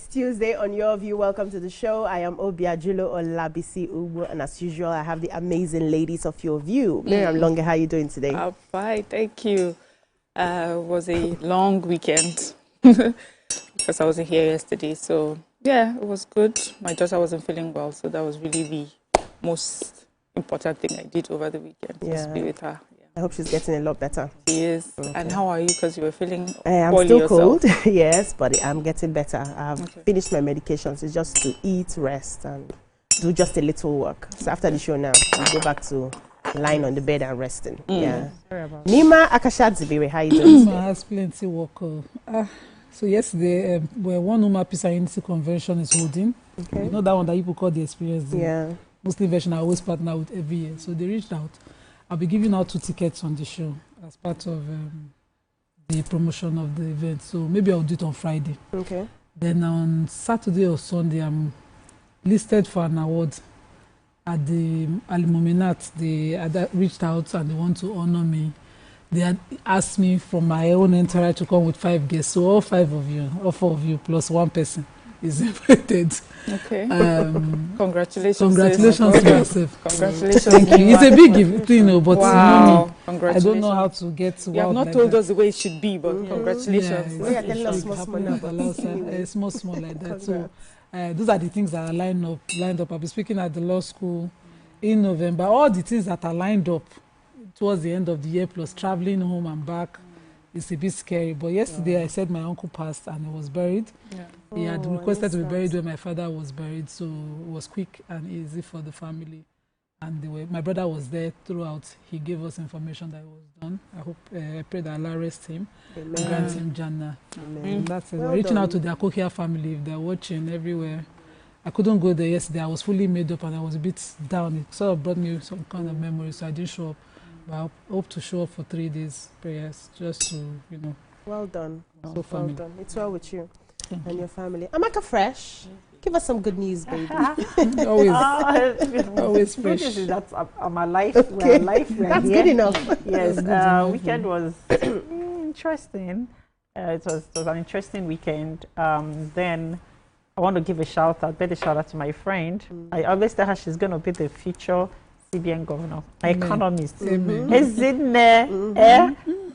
It's Tuesday on Your View. Welcome to the show. I am Obiajulo Olabisi Ubu, and as usual, I have the amazing ladies of Your View. Miriam Longe, how are you doing today? I'm fine, thank you. It was a long weekend because I wasn't here yesterday. So, yeah, it was good. My daughter wasn't feeling well, so that was really the most important thing I did over the weekend, to be with her. Yeah. I hope she's getting a lot better. She is. Okay. And how are you? Because you were feeling I'm poorly still yourself. cold, yes, but I'm getting better. I've finished my medications. It's just to eat, rest, and do just a little work. So after the show now, I'll go back to lying on the bed and resting. Yeah. Sorry about that. Nima Akashadzibiri, how you doing? I has plenty work. So yesterday, where one Uma Peace and Unity Convention is holding. Okay. You know that one that people call the Experience Day? Yeah. Muslim version I always partner with every year. So they reached out. I'll be giving out 2 tickets on the show as part of the promotion of the event. So maybe I'll do it on Friday. Okay. Then on Saturday or Sunday, I'm listed for an award at the Alimominat. They had reached out and they want to honor me. They had asked me from my own entourage to come with 5 guests. So all 4 of you plus 1 person is invited. Okay. Congratulations. Congratulations to yourself. Congratulations. Thank you. It's a big thing, but wow. I don't know how to get. You have not like told us the way it should be, but congratulations. Yeah, small like that. So those are the things that are lined up. I'll be speaking at the law school in November. All the things that are lined up towards the end of the year, plus traveling home and back. It's a bit scary, but yesterday I said my uncle passed and he was buried. Yeah. He had requested to be buried when my father was buried, so it was quick and easy for the family. And my brother was there throughout. He gave us information that it was done. I pray that Allah rest him and grant him Jannah. And that's it. Well, reaching out to the Akokia family, if they're watching everywhere. I couldn't go there yesterday. I was fully made up and I was a bit down. It sort of brought me some kind of memory, so I didn't show up. I hope to show up for 3 days prayers, just to, Well done. So well done. It's well with you and your family. Amaka Fresh, give us some good news, baby. always fresh. Good news is that I'm alive. Okay. We're alive. That's good enough. Yes. Weekend was interesting. It was an interesting weekend. Then I want to give a birthday shout out to my friend. I always tell her she's going to be the future CBN governor, economist.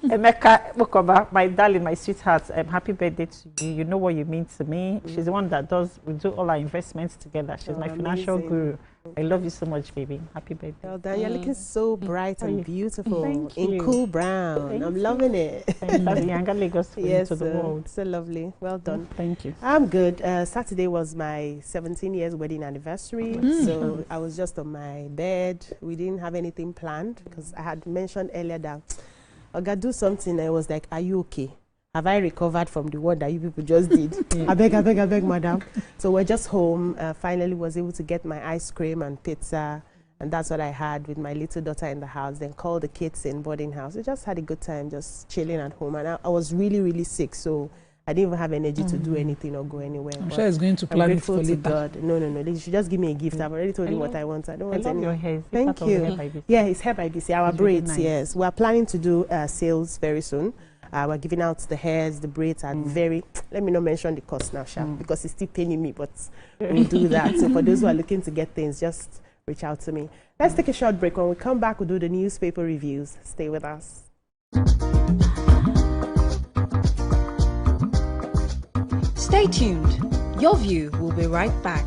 Emeka, my darling, my sweetheart, happy birthday to you. You know what you mean to me. She's the one that we do all our investments together. She's my financial guru. I love you so much, baby. Happy birthday. Well done. You're looking so bright and beautiful. Thank you. In cool brown. I'm loving it. That's the younger Lagos to the world. So lovely. Well done. Thank you. I'm good. Saturday was my 17 years wedding anniversary. So I was just on my bed. We didn't have anything planned because I had mentioned earlier that I got to do something. I was like, are you okay? Have I recovered from the one that you people just did? I beg, madam. So we're just home. Finally was able to get my ice cream and pizza. And that's what I had with my little daughter in the house. Then called the kids in boarding house. We just had a good time, just chilling at home. And I was really, really sick. So I didn't even have energy to do anything or go anywhere. I'm sure it's going to plan it for later. God. No. You should just give me a gift. I've already told you what I want. I don't want any. Your hair. Thank you. Yeah, it's hair by BC. Our braids, really nice. Yes. We're planning to do sales very soon. We're giving out the hairs, the braids, and let me not mention the cost now, because it's still paying me, but we'll do that. So for those who are looking to get things, just reach out to me. Let's take a short break. When we come back, we'll do the newspaper reviews. Stay with us. Stay tuned. Your View will be right back.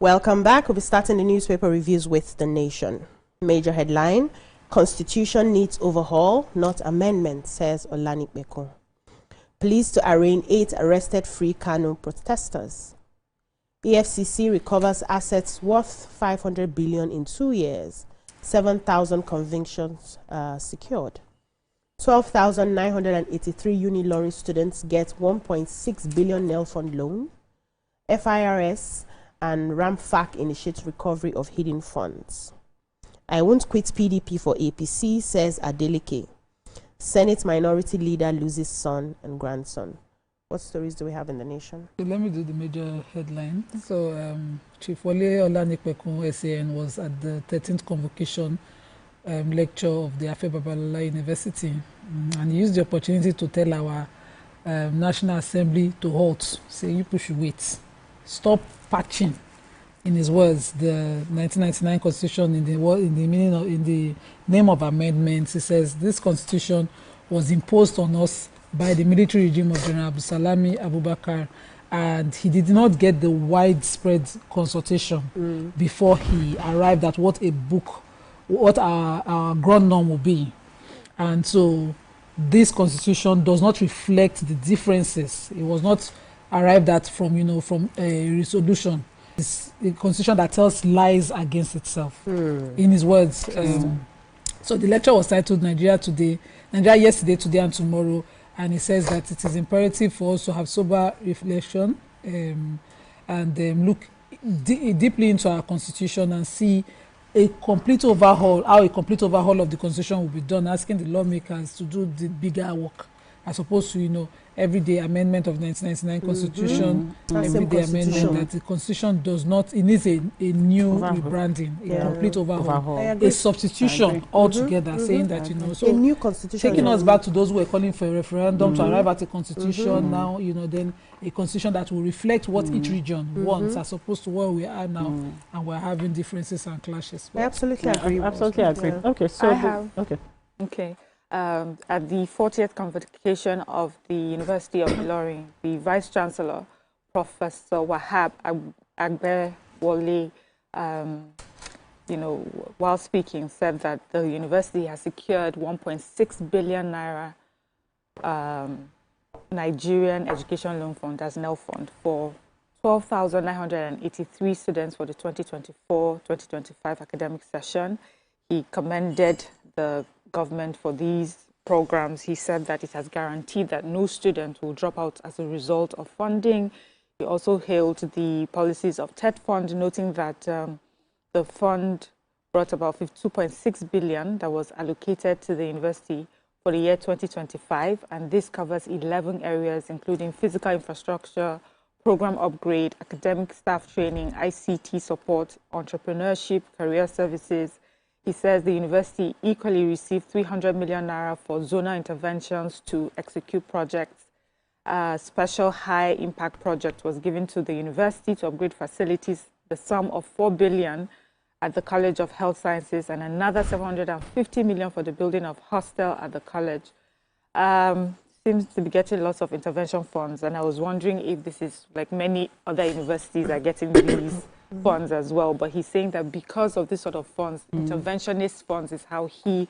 Welcome back. We'll be starting the newspaper reviews with The Nation. Major headline: Constitution needs overhaul, not amendment, says Olanikbeko. Police to arraign 8 arrested Free Kano protesters. EFCC recovers assets worth 500 billion in 2 years. 7,000 convictions secured. 12,983 Unilorin students get 1.6 billion NEL fund loan. FIRS and RAMFAC initiates recovery of hidden funds. I won't quit PDP for APC, says Adeleke. Senate minority leader loses son and grandson. What stories do we have in The Nation? So let me do the major headline. So Chief Wole Olanikpekun SAN was at the 13th convocation lecture of the Afe Babalola University, and he used the opportunity to tell our National Assembly to halt. Say, you people should wait. Stop patching, in his words, the 1999 Constitution in the name of amendments. He says this Constitution was imposed on us by the military regime of General Abdulsalami Abubakar, and he did not get the widespread consultation before he arrived at what our ground norm will be. And so this Constitution does not reflect the differences. It was not arrived at from a resolution. It's a Constitution that tells lies against itself, in his words. So the lecture was titled Nigeria Yesterday, Today and Tomorrow. And he says that it is imperative for us to have sober reflection and look deeply into our Constitution and see how a complete overhaul of the Constitution will be done, asking the lawmakers to do the bigger work, as opposed to, everyday amendment of 1999 Constitution, everyday amendment that the Constitution does not, it needs a new rebranding, a complete overhaul, a substitution altogether, saying that, so a new Constitution. Taking us back to those who were calling for a referendum to arrive at a Constitution now, then a Constitution that will reflect what each region wants, as opposed to where we are now, and we're having differences and clashes. I absolutely agree. Absolutely agree. Okay, so Okay. At the 40th convocation of the University of Ilorin, the Vice Chancellor, Professor Wahab Agbewole, while speaking, said that the university has secured 1.6 billion naira Nigerian Education Loan Fund as NEL fund for 12,983 students for the 2024-2025 academic session. He commended the government for these programs. He said that it has guaranteed that no student will drop out as a result of funding. He also hailed the policies of TED Fund, noting that the fund brought about 52.6 billion that was allocated to the university for the year 2025, and this covers 11 areas, including physical infrastructure, program upgrade, academic staff training, ICT support, entrepreneurship, career services. He says the university equally received 300 million naira for zonal interventions to execute projects. A special high-impact project was given to the university to upgrade facilities, the sum of 4 billion at the College of Health Sciences, and another 750 million for the building of hostel at the college. Seems to be getting lots of intervention funds, and I was wondering if this is like many other universities are getting these funds as well, but he's saying that because of this sort of funds, interventionist funds is how he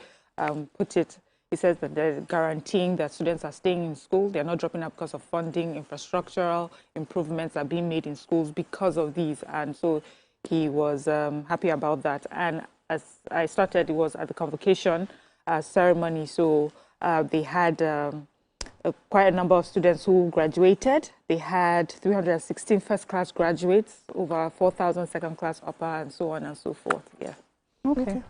put it. He says that they're guaranteeing that students are staying in school, they're not dropping out because of funding, infrastructural improvements are being made in schools because of these, and so he was happy about that. And as I started, it was at the convocation ceremony, so they had quite a number of students who graduated. They had 316 first-class graduates, over 4,000 second-class upper, and so on and so forth. Yeah. Okay.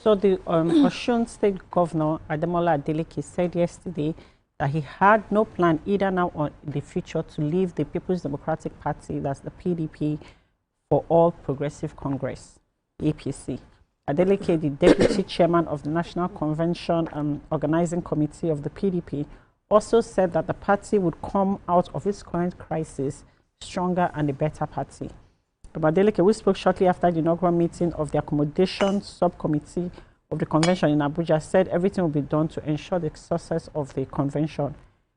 So the Osun State Governor Ademola Adeleke said yesterday that he had no plan either now or in the future to leave the People's Democratic Party, that's the PDP, for All Progressive Congress, APC. Adeleke, the deputy chairman of the National Convention and Organizing Committee of the PDP, also said that the party would come out of its current crisis stronger and a better party. Adeleke, who spoke shortly after the inaugural meeting of the Accommodation Subcommittee of the Convention in Abuja, said everything will be done to ensure the success of the convention.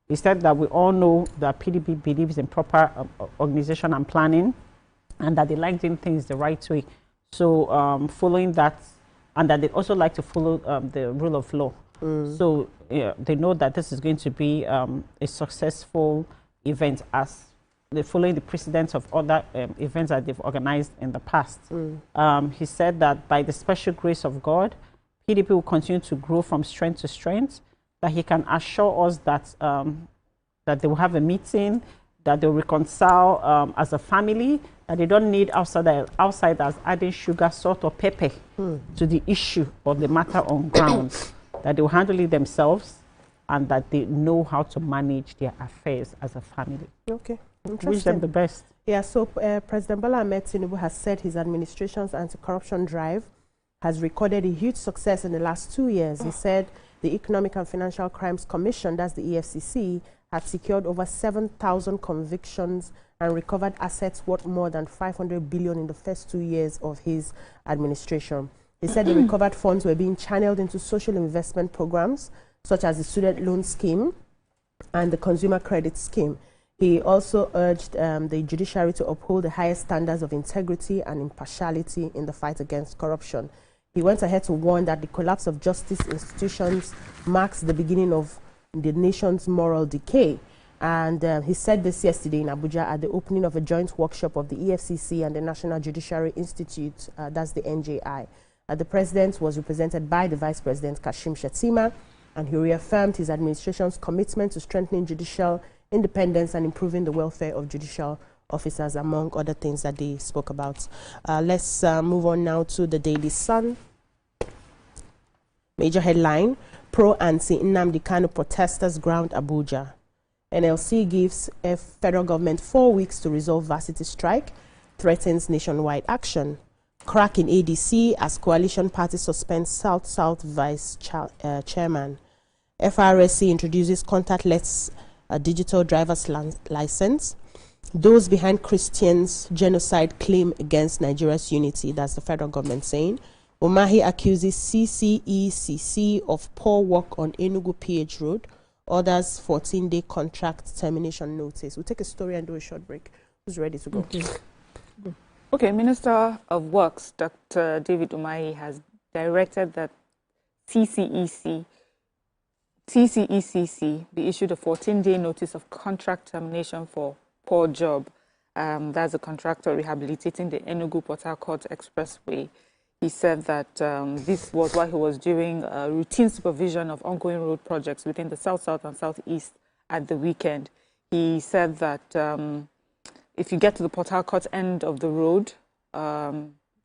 He said that we all know that PDP believes in proper organization and planning, and that they like doing things the right way. So following that, and that they also like to follow the rule of law. So yeah, they know that this is going to be a successful event, as they're following the precedents of other events that they've organized in the past. He said that by the special grace of God, PDP will continue to grow from strength to strength, that he can assure us that, that they will have a meeting, that they'll reconcile as a family, that they don't need outsiders adding sugar, salt, or pepper to the issue or the matter on ground, that they will handle it themselves, and that they know how to manage their affairs as a family. Okay. Wish them the best. Yeah, so President Bola Ahmed Tinubu has said his administration's anti-corruption drive has recorded a huge success in the last 2 years. He said the Economic and Financial Crimes Commission, that's the EFCC, had secured over 7,000 convictions and recovered assets worth more than 500 billion in the first 2 years of his administration. He said the recovered funds were being channeled into social investment programs, such as the student loan scheme and the consumer credit scheme. He also urged the judiciary to uphold the highest standards of integrity and impartiality in the fight against corruption. He went ahead to warn that the collapse of justice institutions marks the beginning of the nation's moral decay. And he said this yesterday in Abuja at the opening of a joint workshop of the EFCC and the National Judiciary Institute, that's the NJI. The president was represented by the Vice President Kashim Shettima, and he reaffirmed his administration's commitment to strengthening judicial independence and improving the welfare of judicial officers, among other things that they spoke about. Let's move on now to the Daily Sun. Major headline: pro-anti Nnamdi Kanu protesters ground Abuja. NLC gives federal government 4 weeks to resolve varsity strike, threatens nationwide action. Crack in ADC as coalition party suspends South-South vice chairman. FRSC introduces contactless digital driver's license. Those behind Christians' genocide claim against Nigeria's unity, that's the federal government saying. Umahi accuses CCECC of poor work on Enugu PH Road. Others 14-day contract termination notice. We'll take a story and do a short break. Who's ready to go? Okay, Minister of Works, Dr. David Umahi, has directed that TCECC be issued a 14-day notice of contract termination for poor job. That's a contractor rehabilitating the Enugu-Port Harcourt Expressway. He said that this was while he was doing routine supervision of ongoing road projects within the South-South and South-East at the weekend. He said that if you get to the Port Harcourt end of the road,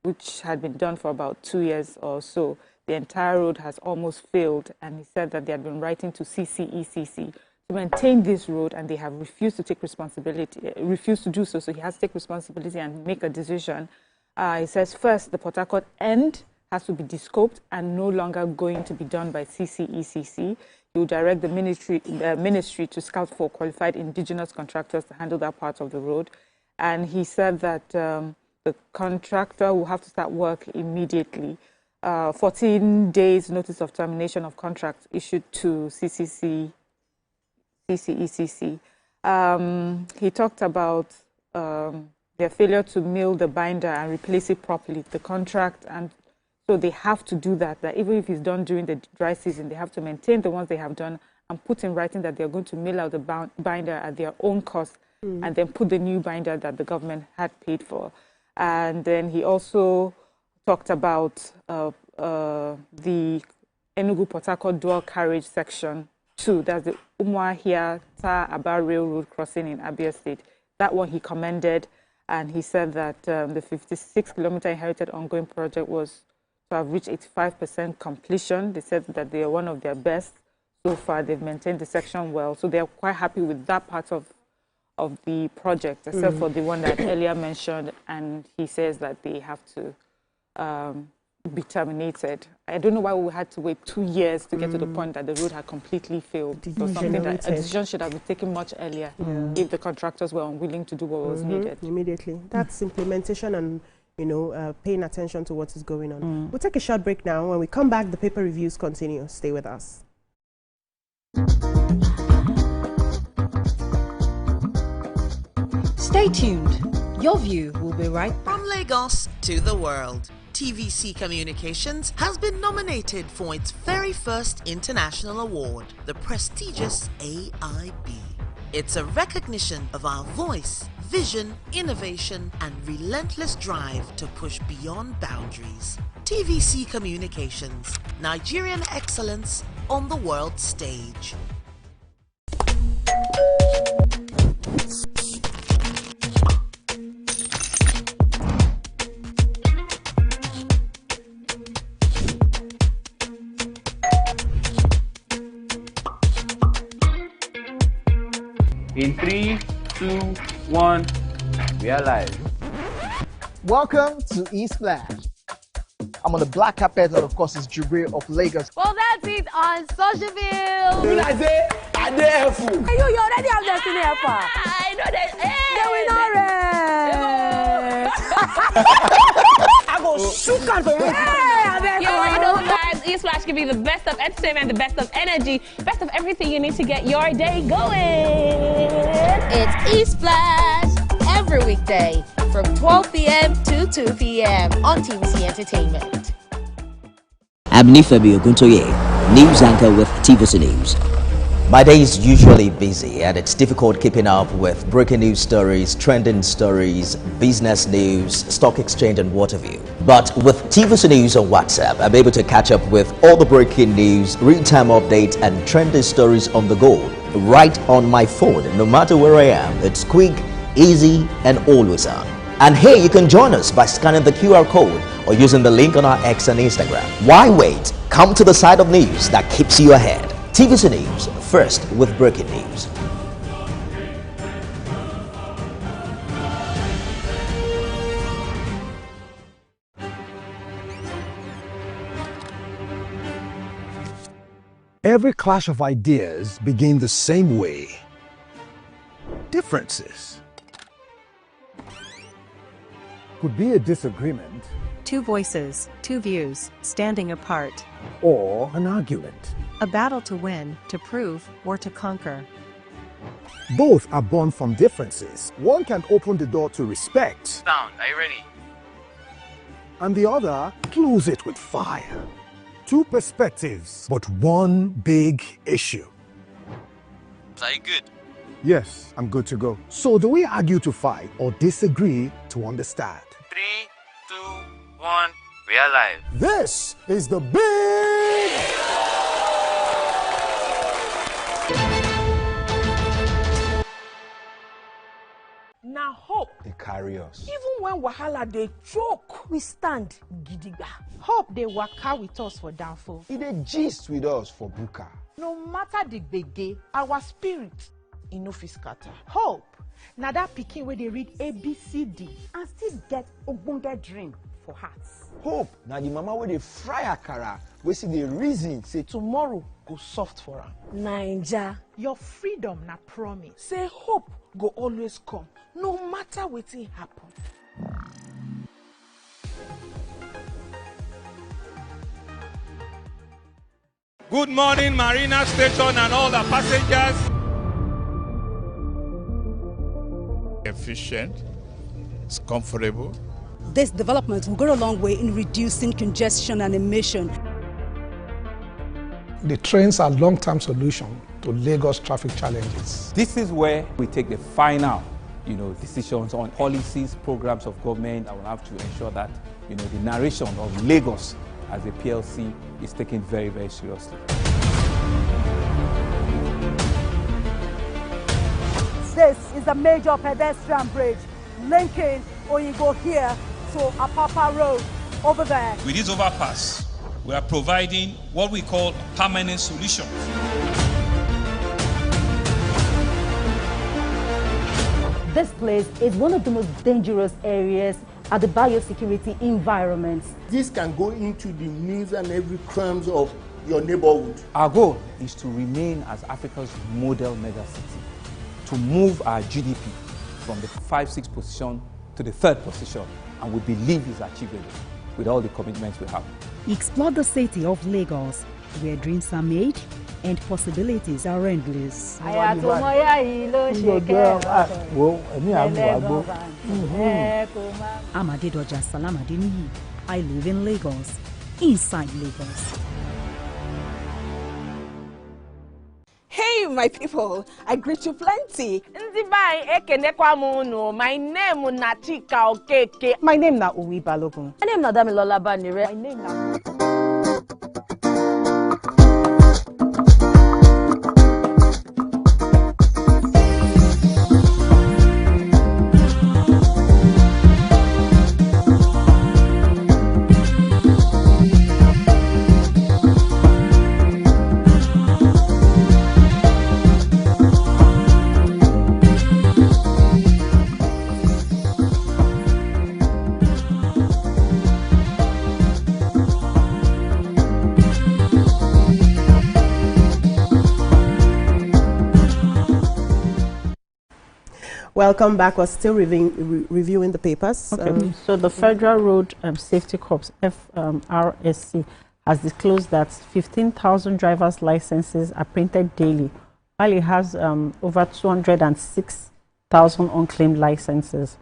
which had been done for about 2 years or so, the entire road has almost failed, and he said that they had been writing to CCECC to maintain this road, and they have refused to take responsibility, refused to do so. So he has to take responsibility and make a decision. He says first, the Port Harcourt end has to be descoped and no longer going to be done by CCECC. He will direct the ministry to scout for qualified indigenous contractors to handle that part of the road. And he said that the contractor will have to start work immediately. 14 days notice of termination of contract issued to CCECC. He talked about their failure to mill the binder and replace it properly, the contract, and so they have to do that even if it's done during the dry season, they have to maintain the ones they have done and put in writing that they're going to mill out the binder at their own cost and then put the new binder that the government had paid for. And then he also talked about the Enugu-Port Harcourt dual carriage section 2, that's the Umuahia-Ta-Aba Railroad crossing in Abia State. That one he commended, and he said that the 56-kilometer inherited ongoing project was to have reached 85% completion. They said that they are one of their best so far. They've maintained the section well, so they're quite happy with that part of the project, except for the one that earlier mentioned, and he says that they have to be terminated. I don't know why we had to wait 2 years to get to the point that the road had completely failed. It was something that a decision should have been taken much earlier if the contractors were unwilling to do what was needed. Immediately. That's implementation and, paying attention to what is going on. We'll take a short break now. When we come back, the paper reviews continue. Stay with us. Stay tuned. Your View will be right back. From Lagos to the world, TVC Communications has been nominated for its very first international award, the prestigious AIB. It's a recognition of our voice, vision, innovation, and relentless drive to push beyond boundaries. TVC Communications, Nigerian excellence on the world stage. In 3, 2, 1, we are live. Welcome to E-Splash. I'm on the black carpet, and of course, it's Jubril of Lagos. Well, that's it on Socialville. When I say, I dare fool. You already have Destiny Helper. I know that. I go shoot out for you. You already know, guys. E-Splash can be the best of entertainment, the best of energy, best of everything you need to get your day going. It's E-Splash every weekday from 12 p.m. to 2 p.m. on TVC Entertainment. I'm Nifemi Oguntoye, news anchor with TVC News. My day is usually busy and it's difficult keeping up with breaking news stories, trending stories, business news, stock exchange and what have you. But with TVC News on WhatsApp, I'm able to catch up with all the breaking news, real-time updates and trending stories on the go, right on my phone, no matter where I am. It's quick, easy and always on. And here you can join us by scanning the QR code or using the link on our X and Instagram. Why wait? Come to the side of news that keeps you ahead. TVC News, first with breaking news. Every clash of ideas begin the same way. Differences could be a disagreement, two voices, two views, standing apart, or an argument. a battle to win, to prove, or to conquer. Both are born from differences. One can open the door to respect. Sound, are you ready? And the other close it with fire. Two perspectives, but one big issue. Are you good? Yes, I'm good to go. So do we argue to fight or disagree to understand? 3, 2, 1, we are live. This is the big... Now hope They carry us. even when wahala dey choke, we stand gidigba. Hope dey waka with us for downfall. It dey gist with us for buka. No matter the gbege, our spirit e no fit scatter. Hope na that pikin wey dey read ABCD and still get ogbonge dream for hearts. Hope na the mama wey dey fry akara, wey see the reason say Tomorrow go soft for am. Naija, your freedom na promise. Say hope go always come, no matter wetin happen. Good morning, Marina Station and all the passengers. Efficient, it's comfortable. This development will go a long way in reducing congestion and emission. The trains are a long-term solution to Lagos traffic challenges. This is where we take the final, decisions on policies, programs of government that will have to ensure that, the narration of Lagos as a PLC is taken very, very seriously. This is a major pedestrian bridge linking Oyingo here to Apapa Road over there. With this overpass, we are providing what we call a permanent solution. This place is one of the most dangerous areas at the biosecurity environment. This can go into the news and every crimes of your neighborhood. Our goal is to remain as Africa's model megacity, to move our GDP from the 5-6 position to the 3rd position, and we believe it's achievable with all the commitments we have. Explore the city of Lagos, where dreams are made, and possibilities are endless. Amadedoja Salamadini. I live in Lagos, inside Lagos. Hey, my people, I greet you plenty. My name is Nachika Okeke. My name na Uwi Balogun. My name is Damilola Banire. My name na Welcome back. We're still reviewing the papers. Okay. So the Federal Road Safety Corps, FRSC, has disclosed that 15,000 driver's licenses are printed daily, while it has over 206,000 unclaimed licenses.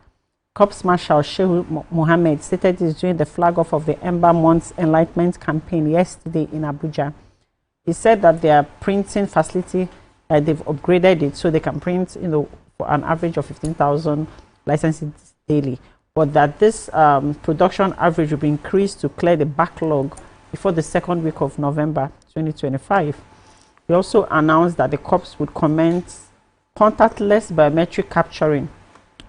Corps Marshal Shehu Mohammed stated this during the flag-off of the Ember Month's Enlightenment campaign yesterday in Abuja. He said that their printing facility, they've upgraded it so they can print, for an average of 15,000 licenses daily, but that this production average will be increased to clear the backlog before the second week of November 2025. He also announced that the Corps would commence contactless biometric capturing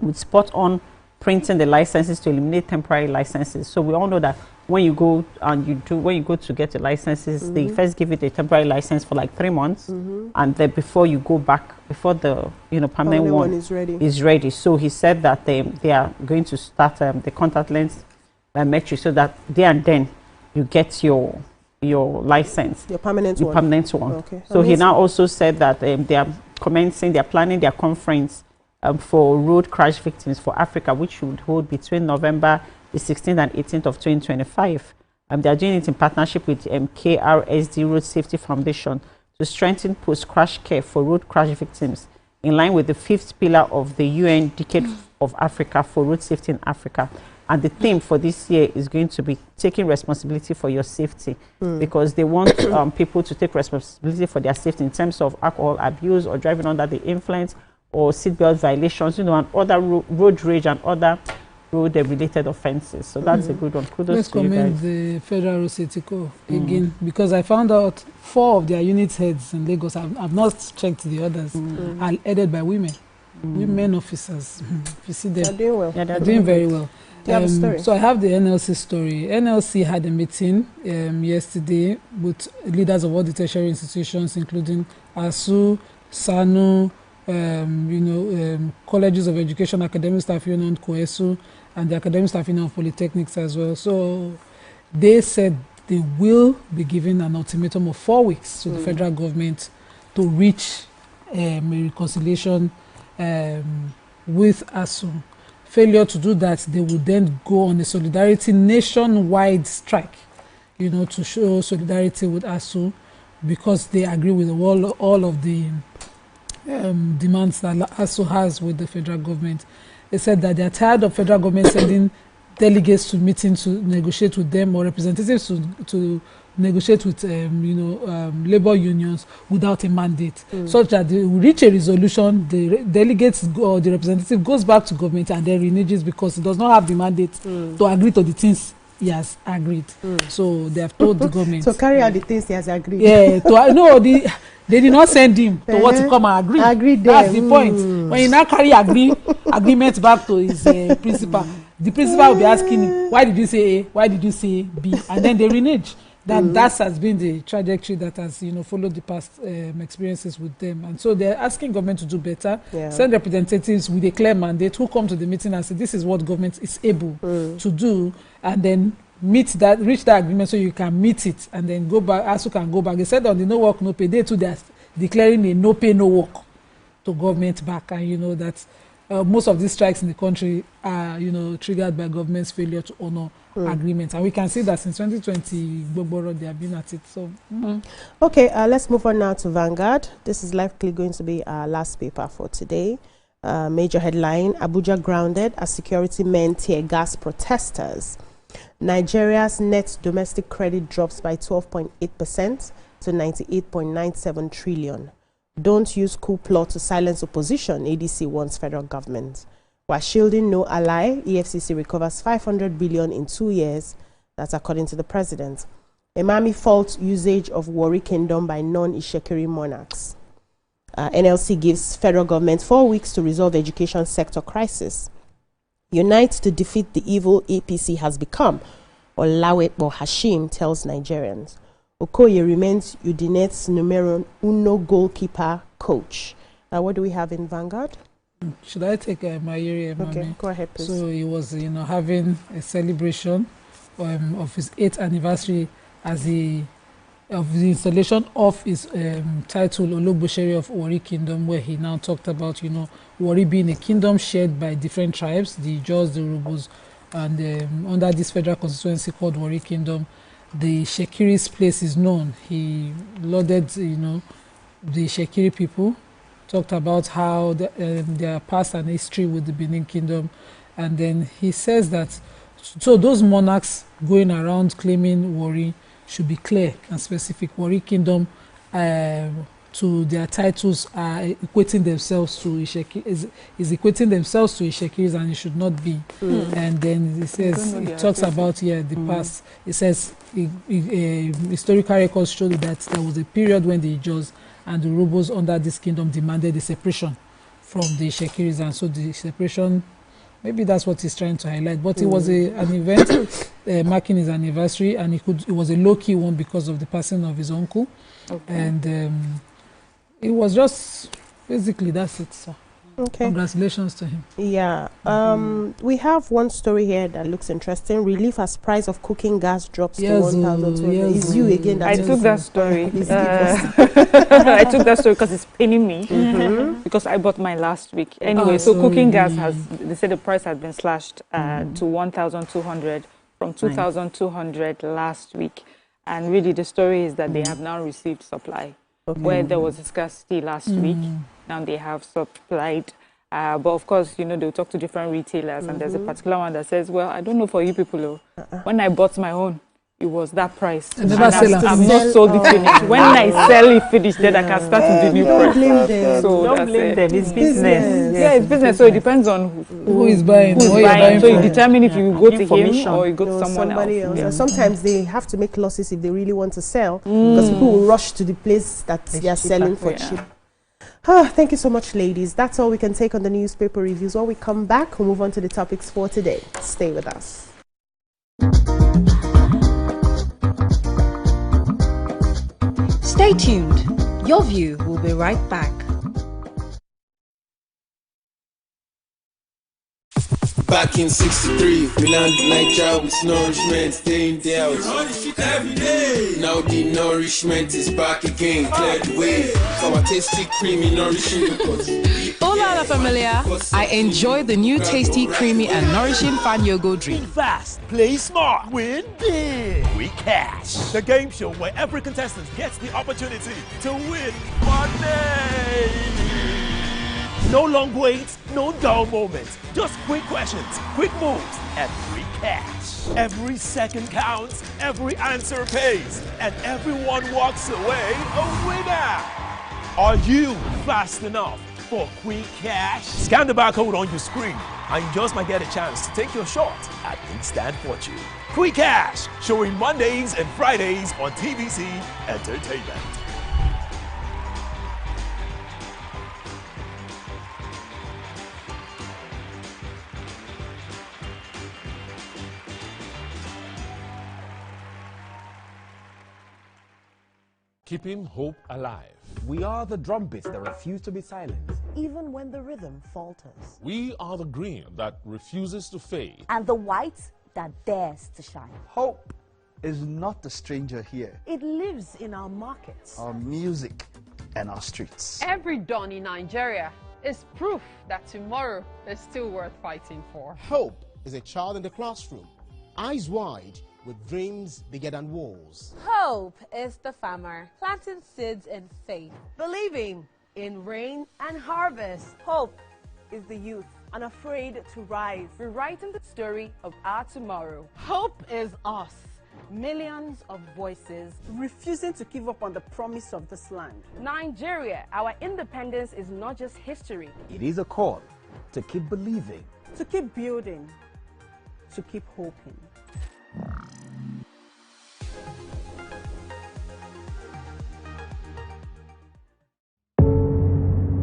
with spot-on printing the licenses to eliminate temporary licenses. So we all know that when you go to get your licenses, they first give you the temporary license for like 3 months, and then before you go back, before the permanent one is ready. So he said that they are going to start the contactless biometric, so that there and then you get your license, your permanent one. Okay. So he now also said that they are planning their conference for road crash victims for Africa, which would hold between November the 16th and 18th of 2025. They are doing it in partnership with KRSD Road Safety Foundation to strengthen post-crash care for road crash victims, in line with the 5th pillar of the UN Decade of Africa for Road Safety in Africa. And the theme for this year is going to be taking responsibility for your safety, because they want people to take responsibility for their safety in terms of alcohol abuse or driving under the influence or seatbelt violations, and other road rage and other road-related offenses. So that's a good one. Kudos to you guys. Let's commend the Federal Road Safety Corps again, because I found out 4 of their unit heads in Lagos, I've not checked the others, are headed by women. Women officers. You see them. They're doing well. Yeah, they're doing very well. So I have the NLC story. NLC had a meeting yesterday with leaders of all the tertiary institutions, including ASU, SANU, colleges of education, academic staff union, COESU, and the academic staff union of polytechnics as well. So they said they will be giving an ultimatum of 4 weeks to the federal government to reach a reconciliation with ASU. Failure to do that, they will then go on a solidarity nationwide strike, to show solidarity with ASU, because they agree with all of the demands that ASU has with the federal government. They said that they are tired of federal government sending delegates to meetings to negotiate with them, or representatives to negotiate with labor unions without a mandate, such that they will reach a resolution, the delegates or the representative goes back to government and then reneges, because it does not have the mandate to agree to the things he has agreed. So they have told the government to carry out the things he has agreed. They did not send him to what to come and agree. That's the point. When you now carry agreement back to his principal, the principal will be asking him, why did you say A? Why did you say B? And then they renege. That has been the trajectory that has followed the past experiences with them. And so they're asking government to do better, send representatives with a clear mandate who come to the meeting and say this is what government is able to do, and then reach that agreement so you can meet it and then go back. ASU can go back. They said on the no work no pay, they too they're declaring a no pay no work to government back, and that most of these strikes in the country are, triggered by government's failure to honor agreements. And we can see that since 2020, Gbogboro, they have been at it. So, Okay, let's move on now to Vanguard. This is likely going to be our last paper for today. Major headline, Abuja grounded as security men tear gas protesters. Nigeria's net domestic credit drops by 12.8% to 98.97 trillion. Don't use coup plot to silence opposition, ADC warns federal government. While shielding no ally, EFCC recovers 500 billion in 2 years. That's according to the president. Emami faults usage of Warri Kingdom by non-Ishekiri monarchs. NLC gives federal government 4 weeks to resolve education sector crisis. Unite to defeat the evil APC has become, Olawekbo Hashim tells Nigerians. Okoye remains Udinet's numero uno goalkeeper coach. What do we have in Vanguard? Should I take my area? Okay, go ahead, please. So he was, having a celebration of his 8th anniversary as of the installation of his title Ologbosheri of Warri Kingdom, where he now talked about, Warri being a kingdom shared by different tribes, the Jaws, the Urubus, and under this federal constituency called Warri Kingdom, the Shekiri's place is known. He lauded, the Shekiri people, talked about how their past and history with the Benin Kingdom, and then he says that, so those monarchs going around claiming Warri should be clear and specific. Warri Kingdom, to their titles, are equating themselves to Ishekiri, is equating themselves to Ishekiris, and it should not be. And then he says, he talks about the past. It says historical records show that there was a period when the Jaws and the Urubus under this kingdom demanded a separation from the Ishekiris, and so the separation, maybe that's what he's trying to highlight. But it was an event marking his anniversary, and it was a low-key one because of the passing of his uncle. Okay. And it was just, basically, that's it, sir. Okay. Congratulations to him. Yeah. We have one story here that looks interesting. Relief as price of cooking gas drops to 1,200. It's you again. That I took that story. I took that story because it's paining me. Because I bought mine last week. Anyway, so cooking gas they said the price has been slashed to 1,200 from 2,200 last week. And really the story is that they have now received supply. Where there was a scarcity last week, now they have supplied. But of course, they'll talk to different retailers, and there's a particular one that says, well, I don't know for you people, when I bought my own, it was that price. And I've not sold it finished. When I sell it finished, then I can start with the new price. Blame them. So don't blame them. It's business. Yeah, it's business. So it depends on who is buying. So you determine if you go to him or you go to somebody else. And sometimes they have to make losses if they really want to sell, because people will rush to the place that they are selling for cheap. Thank you so much, ladies. That's all we can take on the newspaper reviews. When we come back, we'll move on to the topics for today. Stay with us. Stay tuned. Your View will be right back. Back in 63, we landed Nigeria with nourishment day in, day out. Every day. Now the nourishment is back again, cleared the way for our tasty, creamy, nourishing because Hola la familia. I enjoy the new tasty, creamy and nourishing Fan Yogo drink. Fast, play smart, win big. We cash. The game show where every contestant gets the opportunity to win money. No long waits, no dull moments. Just quick questions, quick moves, and free cash. Every second counts, every answer pays, and everyone walks away a winner. Are you fast enough for quick cash? Scan the barcode on your screen, and you just might get a chance to take your shot at instant fortune. Quick Cash, showing Mondays and Fridays on TVC Entertainment. Keeping hope alive. We are the drumbeats that refuse to be silent. Even when the rhythm falters. We are the green that refuses to fade. And the white that dares to shine. Hope is not a stranger here. It lives in our markets, our music, and our streets. Every dawn in Nigeria is proof that tomorrow is still worth fighting for. Hope is a child in the classroom, eyes wide, with dreams bigger than walls. Hope is the farmer planting seeds in faith. Believing in rain and harvest. Hope is the youth unafraid to rise. Rewriting the story of our tomorrow. Hope is us. Millions of voices refusing to give up on the promise of this land. Nigeria, our independence is not just history. It is a call to keep believing, to keep building, to keep hoping.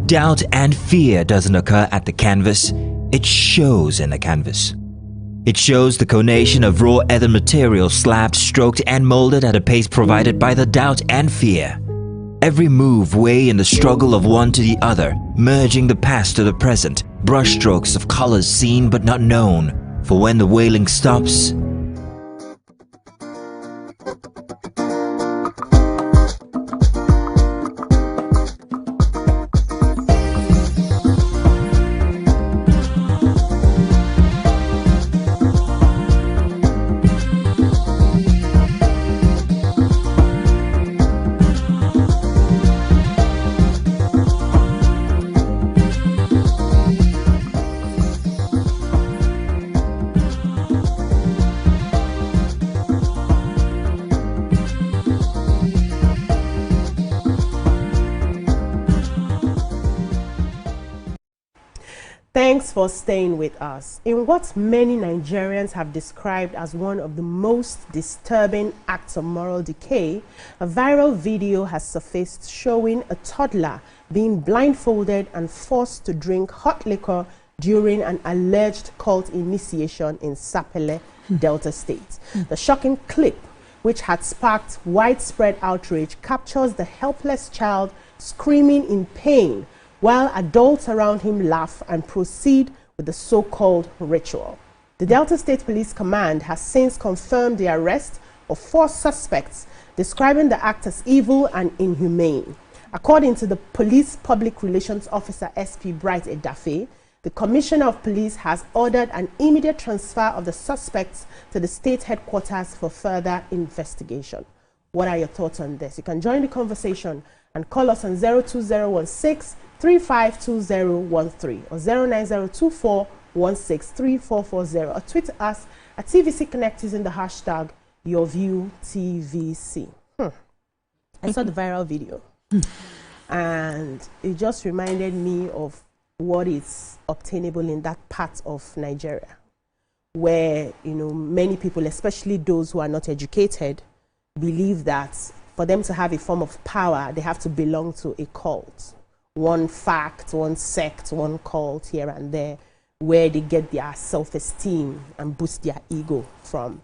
Doubt and fear doesn't occur at the canvas, it shows in the canvas. It shows the conation of raw earthen material slabbed, stroked and molded at a pace provided by the doubt and fear. Every move weigh in the struggle of one to the other, merging the past to the present, brushstrokes of colors seen but not known. For when the wailing stops, Thanks for staying with us. In what many Nigerians have described as one of the most disturbing acts of moral decay, a viral video has surfaced showing a toddler being blindfolded and forced to drink hot liquor during an alleged cult initiation in Sapele, Delta State. The shocking clip, which had sparked widespread outrage, captures the helpless child screaming in pain while adults around him laugh and proceed with the so-called ritual. The Delta State Police Command has since confirmed the arrest of 4 suspects, describing the act as evil and inhumane. According to the police public relations officer SP Bright Edafe, the Commissioner of Police has ordered an immediate transfer of the suspects to the state headquarters for further investigation. What are your thoughts on this? You can join the conversation and call us on 02016 352013 or 09024163440 or tweet us at TVC Connect using the hashtag YourViewTVC. I saw the viral video and it just reminded me of what is obtainable in that part of Nigeria where, you know, many people, especially those who are not educated, believe that for them to have a form of power, they have to belong to a cult. One fact, one sect, one cult here and there, where they get their self-esteem and boost their ego from.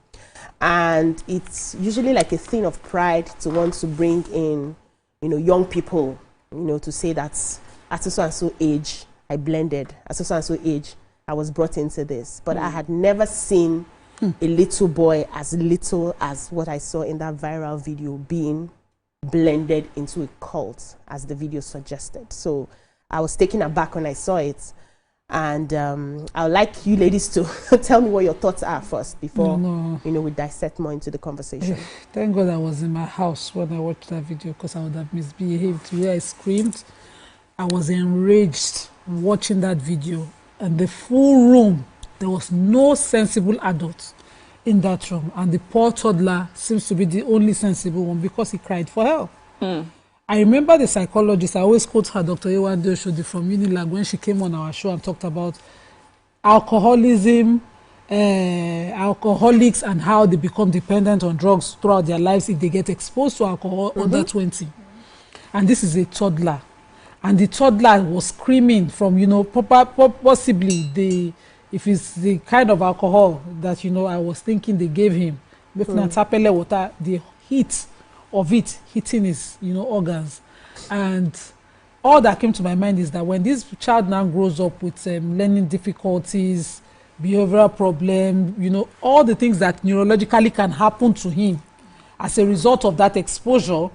And it's usually like a thing of pride to want to bring in, you know, young people, you know, to say that at so and so age, I blended, at so and so age, I was brought into this. But I had never seen a little boy as little as what I saw in that viral video being blended into a cult, as the video suggested. So I was taken aback when I saw it. And I would like you ladies to tell me what your thoughts are first before you know, we dissect more into the conversation. Thank God I was in my house when I watched that video, because I would have misbehaved. The way I screamed, I was enraged watching that video. And the full room, there was no sensible adult in that room, and the poor toddler seems to be the only sensible one because he cried for help. I remember the psychologist, I always quote her, Dr. Yewande Oshodi from Unilag, when she came on our show and talked about alcoholism, alcoholics, and how they become dependent on drugs throughout their lives if they get exposed to alcohol under 20. And this is a toddler. And the toddler was screaming from, you know, possibly if it's the kind of alcohol that, you know, I was thinking they gave him, water, the heat of it hitting his, you know, organs. And all that came to my mind is that when this child now grows up with learning difficulties, behavioral problem, you know, all the things that neurologically can happen to him as a result of that exposure,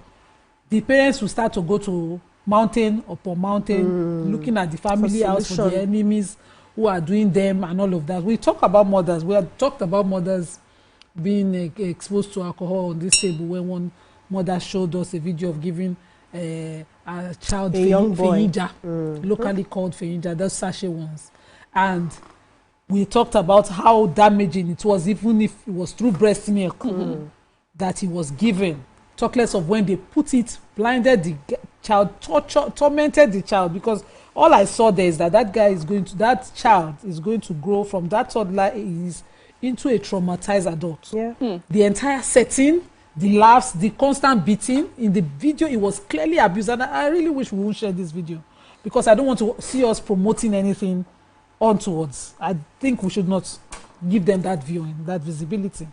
the parents will start to go to mountain upon mountain, looking at the family house for the enemies who are doing them and all of that. We talk about mothers. We have talked about mothers being exposed to alcohol on this table when one mother showed us a video of giving a child young boy, locally called Feinja, those sachet ones. And we talked about how damaging it was, even if it was through breast milk that he was given. Talk less of when they put it, blinded the child, tormented the child, because all I saw there is that that child is going to grow from that toddler is into a traumatized adult. The entire setting, the laughs, the constant beating. In the video, it was clearly abused. And I really wish we would share this video, because I don't want to see us promoting anything onwards. I think we should not give them that viewing, that visibility.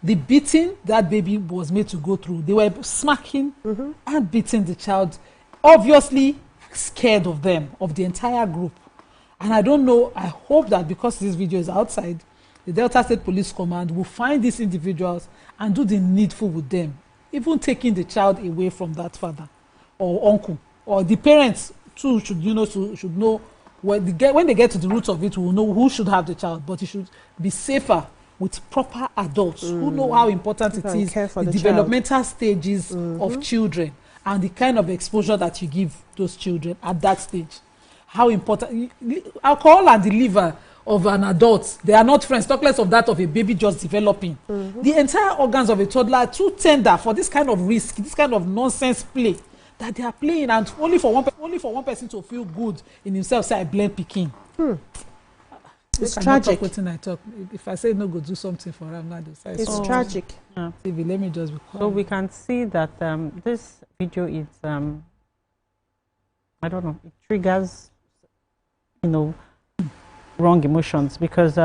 The beating that baby was made to go through, they were smacking and beating the child, obviously scared of them, of the entire group. And I don't know, I hope that because this video is outside, the Delta State Police Command will find these individuals and do the needful with them, even taking the child away from that father or uncle, or the parents too should know when they get to the roots of it, we will know who should have the child, but it should be safer with proper adults who know how important it is, the developmental stages of children, and the kind of exposure that you give those children at that stage. How important alcohol and the liver of an adult, they are not friends. Talk less of that of a baby just developing. The entire organs of a toddler are too tender for this kind of risk, this kind of nonsense play that they are playing, and only for one person to feel good in himself. Say I blame Peking. It's tragic. If I say no, go do something for him. It's tragic. TV, let me just be quiet. So we can see that this video is, I don't know, it triggers, wrong emotions, because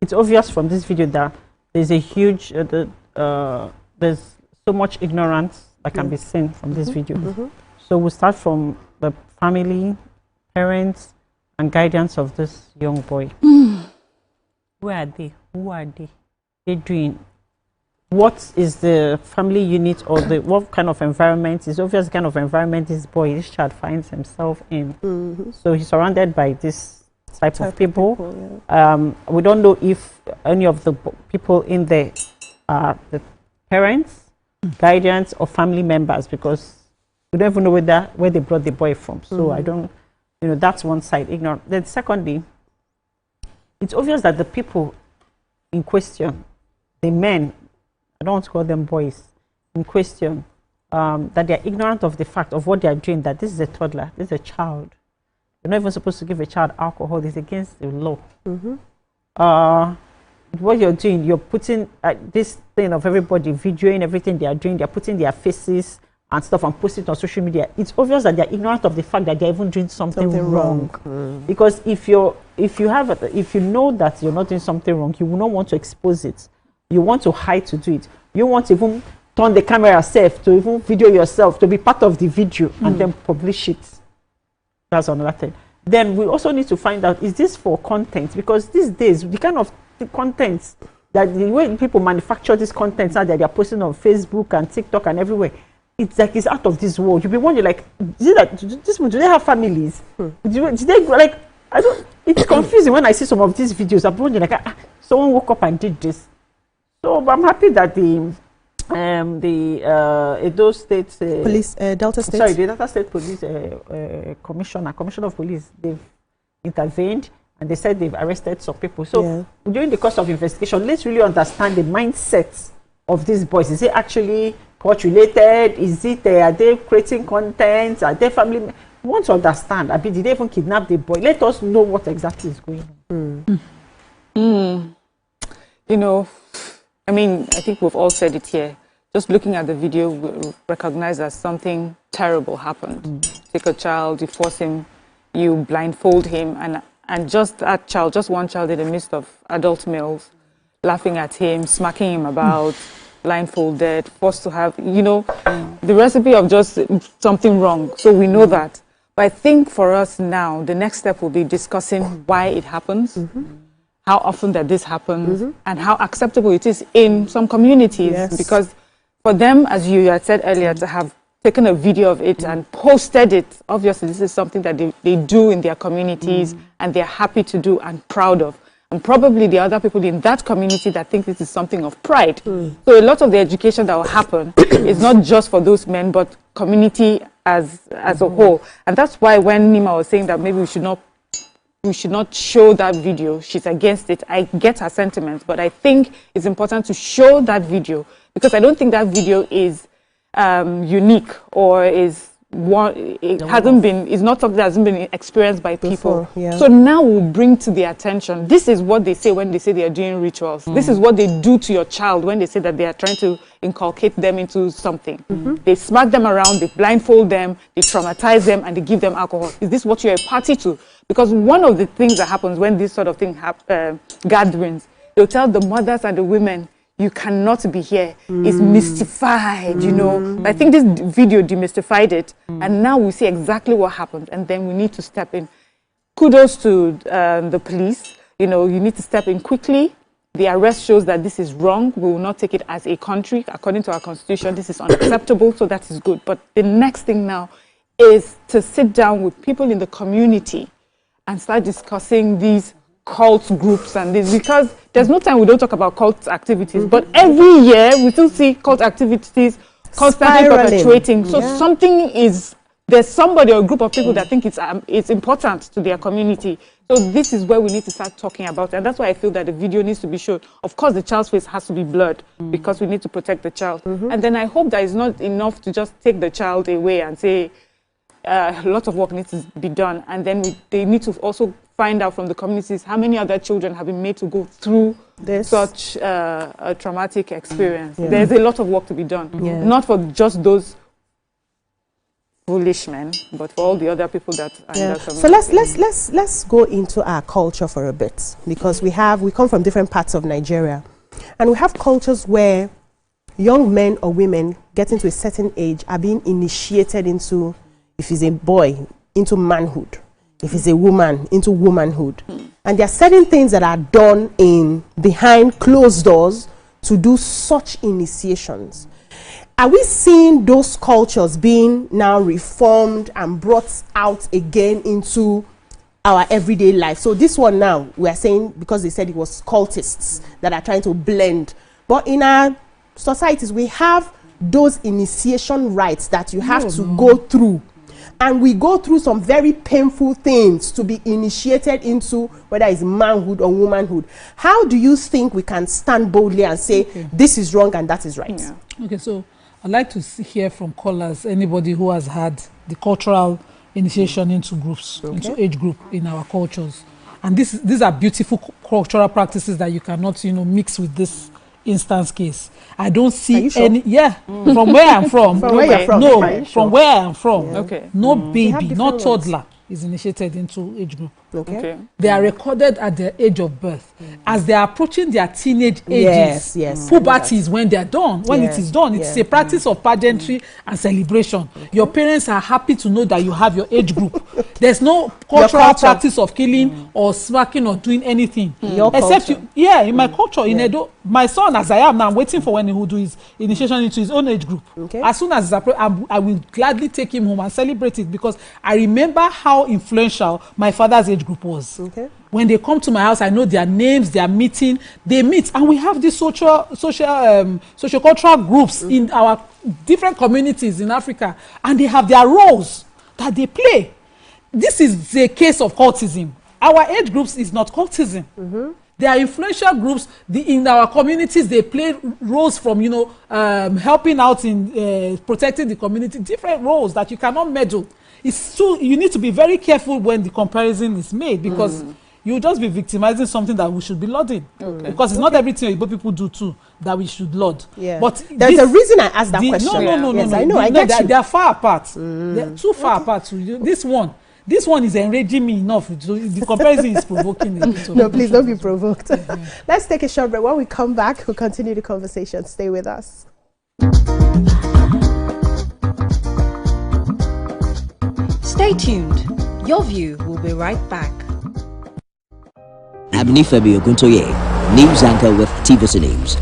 it's obvious from this video that there's a huge, there's so much ignorance that can be seen from this video. So we'll start from the family, parents, and guidance of this young boy. Where are they? Who are they? They're doing. What is the family unit, or what kind of environment? It's obvious kind of environment this child finds himself in. So he's surrounded by this type of people. We don't know if any of the people in there are the parents, guardians, or family members, because we don't even know where they brought the boy from. So I don't. That's one side, ignorant. Then secondly, it's obvious that the people in question, the men, I don't want to call them boys, in question, that they're ignorant of the fact of what they're doing, that this is a toddler, this is a child. You're not even supposed to give a child alcohol. It's against the law. What you're doing, you're putting this thing of everybody videoing everything they are doing, they're putting their faces and stuff and post it on social media. It's obvious that they're ignorant of the fact that they're even doing something wrong. Because if you know that you're not doing something wrong, you will not want to expose it. You want to hide to do it. You want to even turn the camera yourself, to even video yourself, to be part of the video and then publish it. That's another thing. Then we also need to find out, is this for content? Because these days, the kind of content, that the way people manufacture this content now that they're posting on Facebook and TikTok and everywhere, it's like it's out of this world. You'll be wondering, like, do they have families? Do they, like, I don't, it's confusing when I see some of these videos. I'm wondering, like, someone woke up and did this. So I'm happy that the Edo State Police, Delta State. Sorry, the Delta State Police Commissioner of Police, they've intervened and they said they've arrested some people. So during the course of investigation, let's really understand the mindset of these boys. Is it actually court related? Is it are they creating content? Are they family? We want to understand. I mean, did they even kidnap the boy? Let us know what exactly is going on. I mean, I think we've all said it here. Just looking at the video, we recognize that something terrible happened. Take a child, you force him, you blindfold him, and just that child, just one child in the midst of adult males, laughing at him, smacking him about, blindfolded, forced to have, the recipe of just something wrong. So we know that. But I think for us now, the next step will be discussing why it happens. How often that this happens, and how acceptable it is in some communities. Because for them, as you had said earlier, to have taken a video of it and posted it. Obviously, this is something that they do in their communities and they're happy to do and proud of. And probably the other people in that community that think this is something of pride. So a lot of the education that will happen is not just for those men, but community as a whole. And that's why when Nima was saying that maybe we should not show that video, she's against it. I get her sentiments, but I think it's important to show that video because I don't think that video is unique or is it's not something that hasn't been experienced by people. So now we'll bring to their attention. This is what they say when they say they are doing rituals. This is what they do to your child when they say that they are trying to inculcate them into something. They smack them around, they blindfold them, they traumatize them, and they give them alcohol. Is this what you're a party to? Because one of the things that happens when this sort of thing gatherings, they'll tell the mothers and the women, you cannot be here. It's mystified, you know. I think this video demystified it, and now we see exactly what happened, and then we need to step in. Kudos to the police. You know, you need to step in quickly. The arrest shows that this is wrong. We will not take it as a country. According to our constitution, this is unacceptable, so that is good. But the next thing now is to sit down with people in the community and start discussing these cult groups and this, because there's no time we don't talk about cult activities, but every year we still see cult activities constantly perpetuating. So there's somebody or a group of people that think it's important to their community. So this is where we need to start talking about it. And that's why I feel that the video needs to be shown. Of course, the child's face has to be blurred because we need to protect the child. And then I hope that it's not enough to just take the child away and say a lot of work needs to be done. And then they need to also find out from the communities how many other children have been made to go through such a traumatic experience. There's a lot of work to be done, not for just those foolish men, but for all the other people that are in that community. So let's go into our culture for a bit, because we come from different parts of Nigeria, and we have cultures where young men or women getting to a certain age are being initiated into, if he's a boy, into manhood. If it's a woman, into womanhood. And there are certain things that are done behind closed doors to do such initiations. Are we seeing those cultures being now reformed and brought out again into our everyday life? So this one now, we are saying, because they said it was cultists that are trying to blend. But in our societies, we have those initiation rites that you have to go through. And we go through some very painful things to be initiated into, whether it's manhood or womanhood. How do you think we can stand boldly and say, this is wrong and that is right? Okay, so I'd like to hear from callers, anybody who has had the cultural initiation into groups, into age group in our cultures. And these are beautiful cultural practices that you cannot, mix with this instance case. I don't see any. From where I'm from. From where you're from? No, from where I'm from. No baby, no toddler is initiated into age group. They are recorded at their age of birth. As they are approaching their teenage ages, puberty is when they are done. When it is done, it's a practice of pageantry and celebration. Your parents are happy to know that you have your age group. There's no cultural practice of killing or smacking or doing anything. Except in my culture, in Edo, my son, as I am now, I'm waiting for when he will do his initiation into his own age group. As soon as I will gladly take him home and celebrate it, because I remember how influential my father's age group was. When they come to my house, I know their names, their meeting, they meet, and we have these social cultural groups in our different communities in Africa, and they have their roles that they play. This is the case of cultism. Our age groups is not cultism. They are influential groups. In our communities, they play roles from, helping out in protecting the community, different roles that you cannot meddle. You need to be very careful when the comparison is made, because you'll just be victimizing something that we should be lauding. Because it's not everything Igbo people do too that we should laud. But there's a reason I asked that question. No. Yes, I know. I get you. They are far apart. They're too far apart. This one is enraging me enough. The comparison is provoking me. No, please don't be provoked. Let's take a short break. When we come back, we'll continue the conversation. Stay with us. Stay tuned. Your view will be right back. I'm Nifemi Oguntoye, news anchor with TVC News.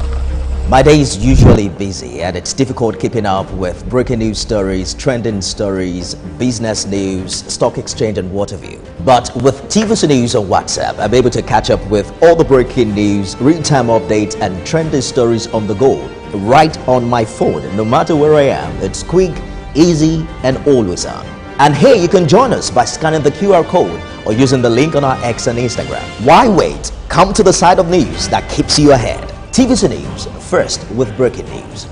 My day is usually busy and it's difficult keeping up with breaking news stories, trending stories, business news, stock exchange and what have you. But with TVC News on WhatsApp, I'm able to catch up with all the breaking news, real-time updates and trending stories on the go, right on my phone, no matter where I am. It's quick, easy and always on. And here you can join us by scanning the QR code or using the link on our X and Instagram. Why wait? Come to the side of news that keeps you ahead. TVC News, first with breaking news.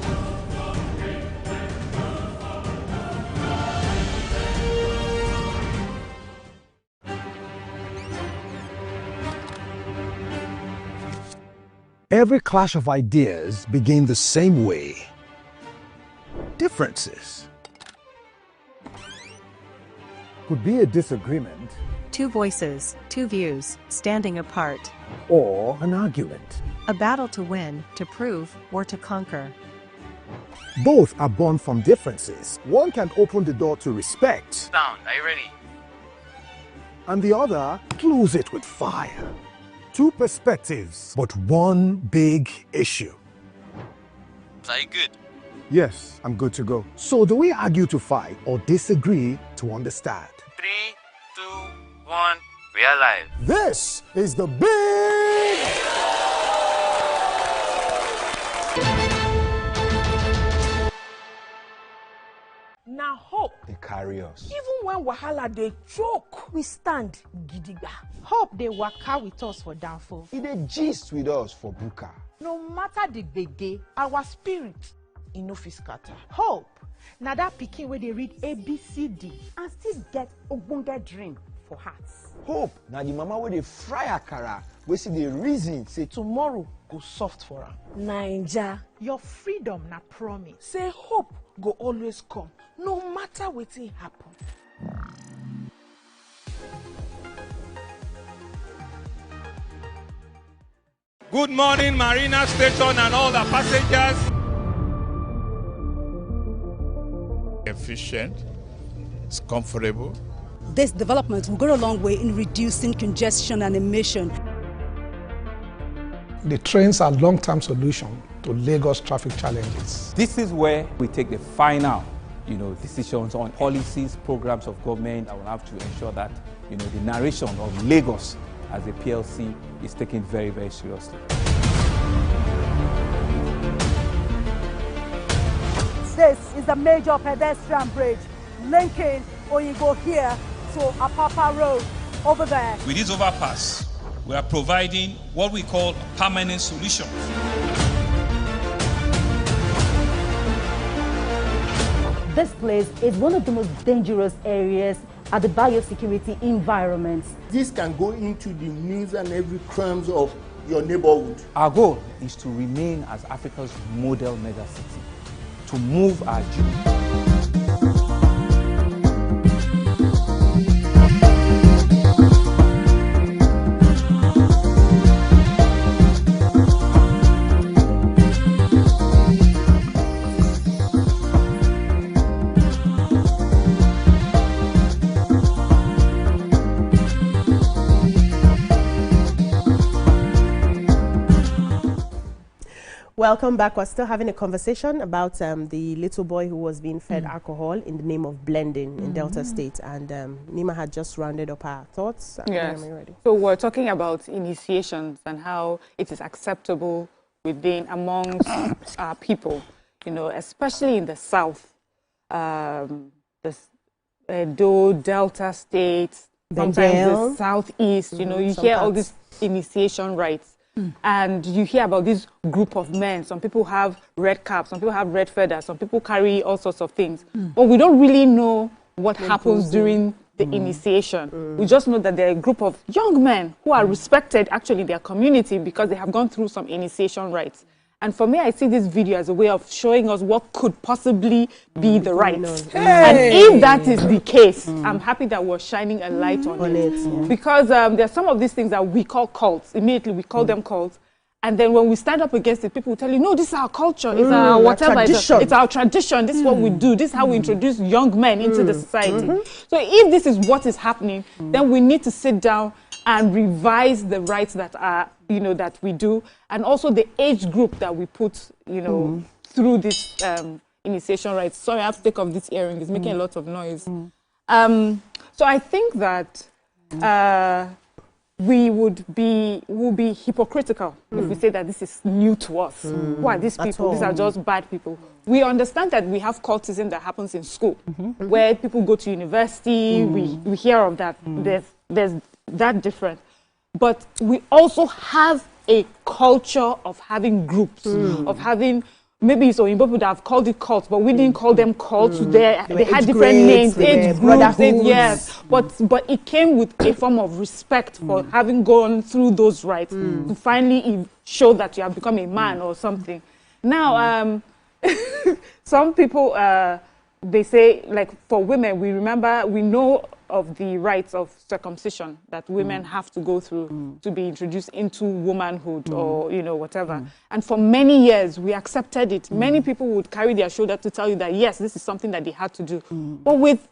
Every clash of ideas begin the same way. Differences could be a disagreement, two voices, two views, standing apart, or an argument. a battle to win, to prove, or to conquer. Both are born from differences. One can open the door to respect. Sound, are you ready? And the other close it with fire. Two perspectives, but one big issue. Are you good? Yes, I'm good to go. So do we argue to fight or disagree to understand? 3, 2, 1, we are live. This is the big... Now hope. They carry us. Even when wahala they choke, we stand gidigba. Hope they waka with us for downfall. They gist with us for buka. No matter the gbege, our spirit in no fit scatter. Hope. Now that pikin where they read ABCD and still get ogbonge dream for hearts. Hope. Now the mama where they fry akara, we see the reason say tomorrow go soft for her. Naija, your freedom na promise. Say hope go always come, no matter wetin happen. Good morning, Marina Station and all the passengers. Efficient, it's comfortable. This development will go a long way in reducing congestion and emission. The trains are a long-term solution to Lagos traffic challenges. This is where we take the final, decisions on policies, programs of government. I will have to ensure that, the narration of Lagos as a PLC is taken very, very seriously. This is a major pedestrian bridge linking Oyinbo here to Apapa Road over there. With this overpass, we are providing what we call a permanent solution. This place is one of the most dangerous areas at the biosecurity environment. This can go into the news and every crimes of your neighborhood. Our goal is to remain as Africa's model megacity, to move our journey. Welcome back. We're still having a conversation about the little boy who was being fed alcohol in the name of blending in Delta State. And Nima had just rounded up her thoughts. Yes. So we're talking about initiations and how it is acceptable amongst our people, especially in the South, the Edo, Delta State, sometimes the Southeast, you hear all these initiation rites. And you hear about this group of men. Some people have red caps, some people have red feathers, some people carry all sorts of things. But we don't really know what happens during the initiation. We just know that they're a group of young men who are respected actually in their community because they have gone through some initiation rites. And for me, I see this video as a way of showing us what could possibly be the rites. And if that is the case, I'm happy that we're shining a light on it. Because there are some of these things that we call cults. Immediately, we call them cults. And then when we stand up against it, people will tell you, no, this is our culture. It's our whatever. It's our tradition. This is what we do. This is how we introduce young men into the society. So if this is what is happening, then we need to sit down and revise the rights that are you know, that we do, and also the age group that we put, you know, through this initiation rites. Sorry, I have to take off this earring. It's making a lot of noise. So I think that we'll be hypocritical if we say that this is new to us. Who are these people? These are just bad people. We understand that we have cultism that happens in school, where people go to university, we hear of that. There's that different. But we also have a culture of having groups, of having, maybe so in people that have called it cults, but we didn't call them cults. They had different names, age groups, yes. But it came with a form of respect for having gone through those rites to finally show that you have become a man or something. Now, some people, they say, like for women, we know of the rites of circumcision that women have to go through to be introduced into womanhood or, you know, whatever. And for many years, we accepted it. Many people would carry their shoulder to tell you that, yes, this is something that they had to do. But with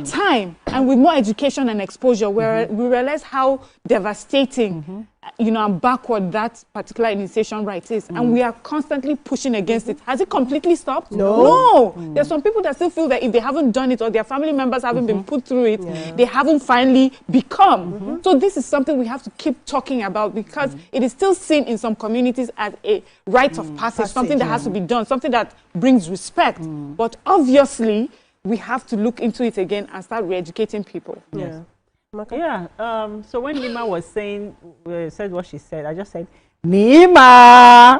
time and with more education and exposure, we realize how devastating, you know, and backward that particular initiation rite is. And we are constantly pushing against it. Has it completely stopped? No. There's some people that still feel that if they haven't done it or their family members haven't been put through it, they haven't finally become. So this is something we have to keep talking about, because it is still seen in some communities as a rite of passage, something that has to be done, something that brings respect. But obviously, we have to look into it again and start re-educating people. Yeah. So when Nima was saying, said what she said, I just said, Nima,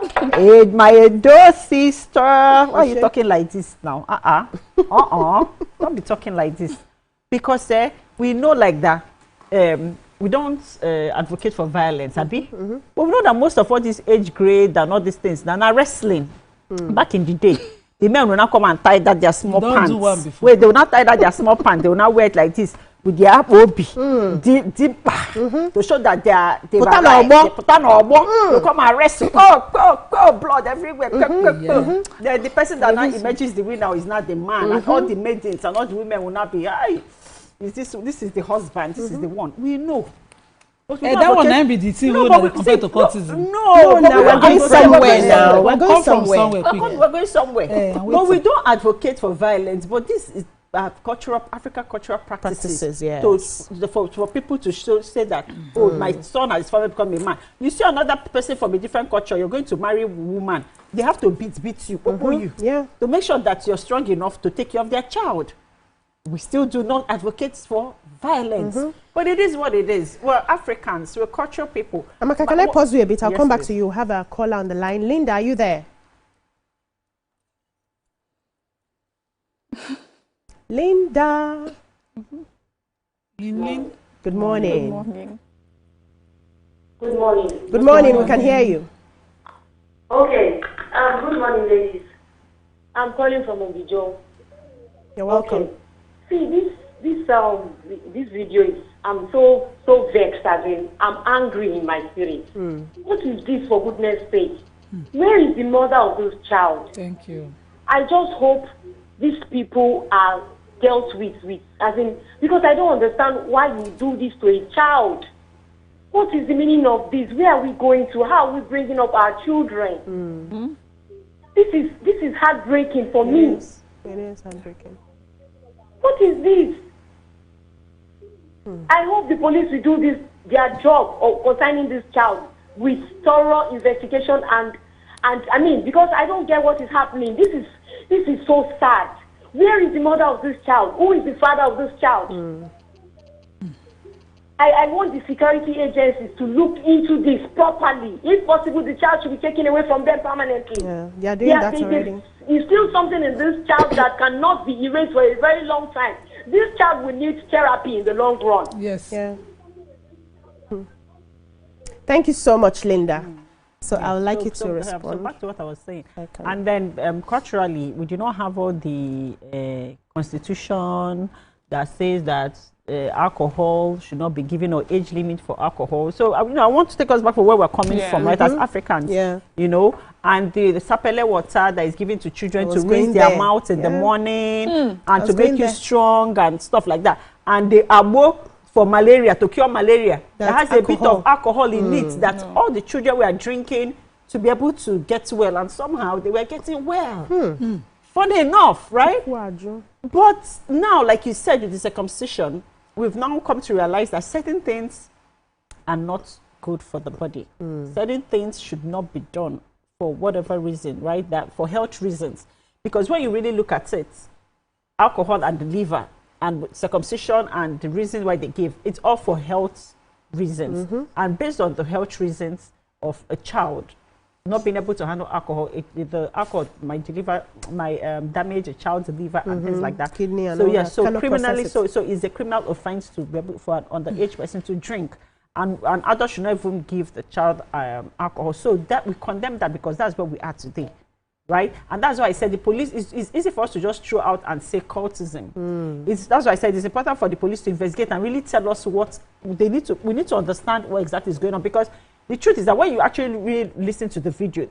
my Edo sister. Why are you talking like this now? Don't be talking like this. Because we know like that. We don't advocate for violence, Abi. But we know that most of all this age grade and all these things, they're not wrestling. Back in the day, the men will not come and tie that their small pants. Wait, they will not tie that their small pants. They will not wear it like this with their obi, to show that they put on obo. They come and wrestle. Go, blood everywhere. The person that now emerges the winner is not the man, and all the maidens and all the women will not be. This is the husband. This is the one. We know. That one might be the thing compared to cultism. No, we're going somewhere now. We're going somewhere. We're going somewhere. But we don't advocate for violence. But this is African cultural practices. Yes. For people to say that, oh, my son has finally become a man. You see another person from a different culture, you're going to marry a woman. They have to beat you, to make sure that you're strong enough to take care of their child. We still do not advocate for violence. But it is what it is. We're Africans, we're cultural people. Amaka, can I pause you a bit? I'll come back to you. Have a caller on the line. Linda, are you there? Linda. Good morning. Good morning. Good morning. Good morning. We can hear you. Okay. Good morning, ladies. I'm calling from Obijo. You're welcome. Okay. See, this video is, I'm so vexed. I'm angry in my spirit. What is this, for goodness sake? Where is the mother of this child? Thank you. I just hope these people are dealt with, because I don't understand why you do this to a child. What is the meaning of this? Where are we going to? How are we bringing up our children? This is heartbreaking for me. It is heartbreaking. What is this? I hope the police will do their job of concerning this child with thorough investigation and I mean, because I don't get what is happening. This is so sad. Where is the mother of this child? Who is the father of this child? I want the security agencies to look into this properly. If possible, the child should be taken away from them permanently. Yeah, they are doing that already. There's still something in this child that cannot be erased for a very long time. This child will need therapy in the long run. Yes. Yeah. Thank you so much, Linda. So I would like you to respond. So back to what I was saying. Okay. And then culturally, we do not have all the constitution that says that alcohol should not be given or age limit for alcohol. So I want to take us back to where we're coming from, right? As Africans, and the sapele water that is given to children to rinse their mouth in the morning and to make you strong and stuff like that. And the abo for malaria, to cure malaria, that has alcohol. a bit of alcohol in it, that all the children were drinking to be able to get well, and somehow they were getting well. Funny enough, right? But now, like you said, with the circumcision, we've now come to realize that certain things are not good for the body. Certain things should not be done for whatever reason, right? That for health reasons. Because when you really look at it, alcohol and the liver and circumcision and the reason why they give, it's all for health reasons. And based on the health reasons of a child not being able to handle alcohol, the alcohol might damage a child's liver and things like that. Kidney and so all yeah, that. so criminally, so it's a criminal offense to be able for an underage person to drink. And an adult should not even give the child alcohol. So that we condemn that, because that's where we are today, right? And that's why I said the police, it's easy for us to just throw out and say cultism. That's why I said it's important for the police to investigate and really tell us what they need to. We need to understand what exactly is going on, because the truth is that when you actually really listen to the video,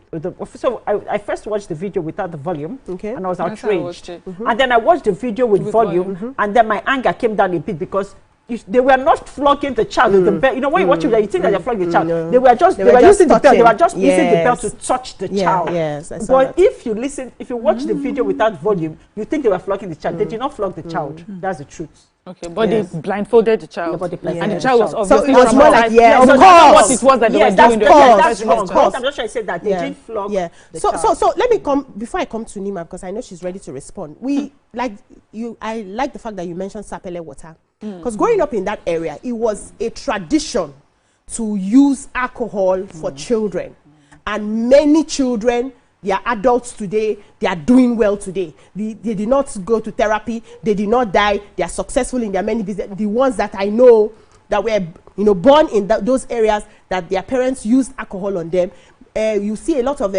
so I first watched the video without the volume, and I was outraged. And then I watched the video with volume, and then my anger came down a bit, because they were not flogging the child with the belt. You know, when you watch it, you think that they're flogging the child. They were just using the belt. They were just using the belt to touch the child. But if you watch the video without volume, you think they were flogging the child. They did not flog the child. That's the truth. Okay, but they blindfolded the child, and the child was so obviously it was more like, of course, what it was that they were doing. That's wrong. I'm just trying to say that they didn't flog the child. So let me come before I come to Nima, because I know she's ready to respond. I like the fact that you mentioned Sapele water, because growing up in that area, it was a tradition to use alcohol for children, and many children. They are adults today. They are doing well today. They did not go to therapy. They did not die. They are successful in their many business. The ones that I know that were, born in those areas that their parents used alcohol on them. You see a lot of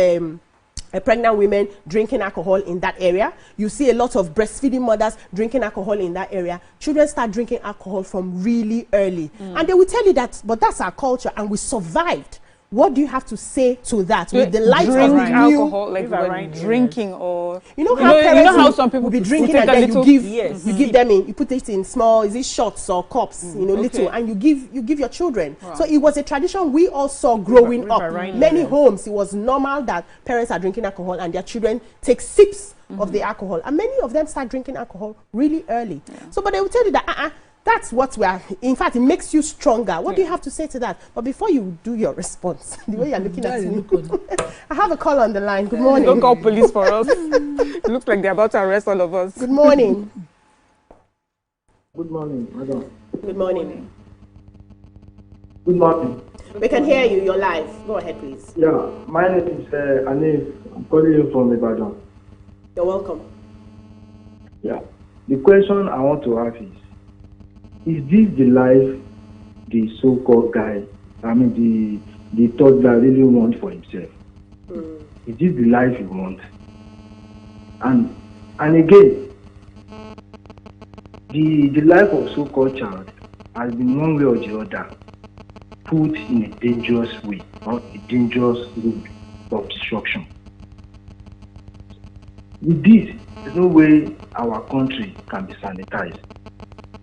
pregnant women drinking alcohol in that area. You see a lot of breastfeeding mothers drinking alcohol in that area. Children start drinking alcohol from really early, and they will tell you that. But that's our culture, and we survived. What do you have to say to that? With the light of alcohol, like drinking, or how some people will be drinking, and then you give them in, you put it in small, is it shots or cups, little, and you give your children. Wow. So it was a tradition we all saw growing up. Many homes, it was normal that parents are drinking alcohol and their children take sips of the alcohol, and many of them start drinking alcohol really early. So, but they will tell you that that's what we are. In fact, it makes you stronger. What do you have to say to that? But before you do your response, the way you're looking at me, I have a call on the line. Good morning. Don't call police for us. It looks like they're about to arrest all of us. Good morning. Good morning, madam. Good morning. Good morning. We can hear you. You're live. Go ahead, please. Yeah, my name is Anif. I'm calling you from Ibadan. You're welcome. Yeah. The question I want to ask is this the life the so-called guy, the toddler really want for himself? Is this the life he wants? And again, the life of so-called child has been one way or the other put in a dangerous way, or a dangerous route of destruction. With this, there's no way our country can be sanitized.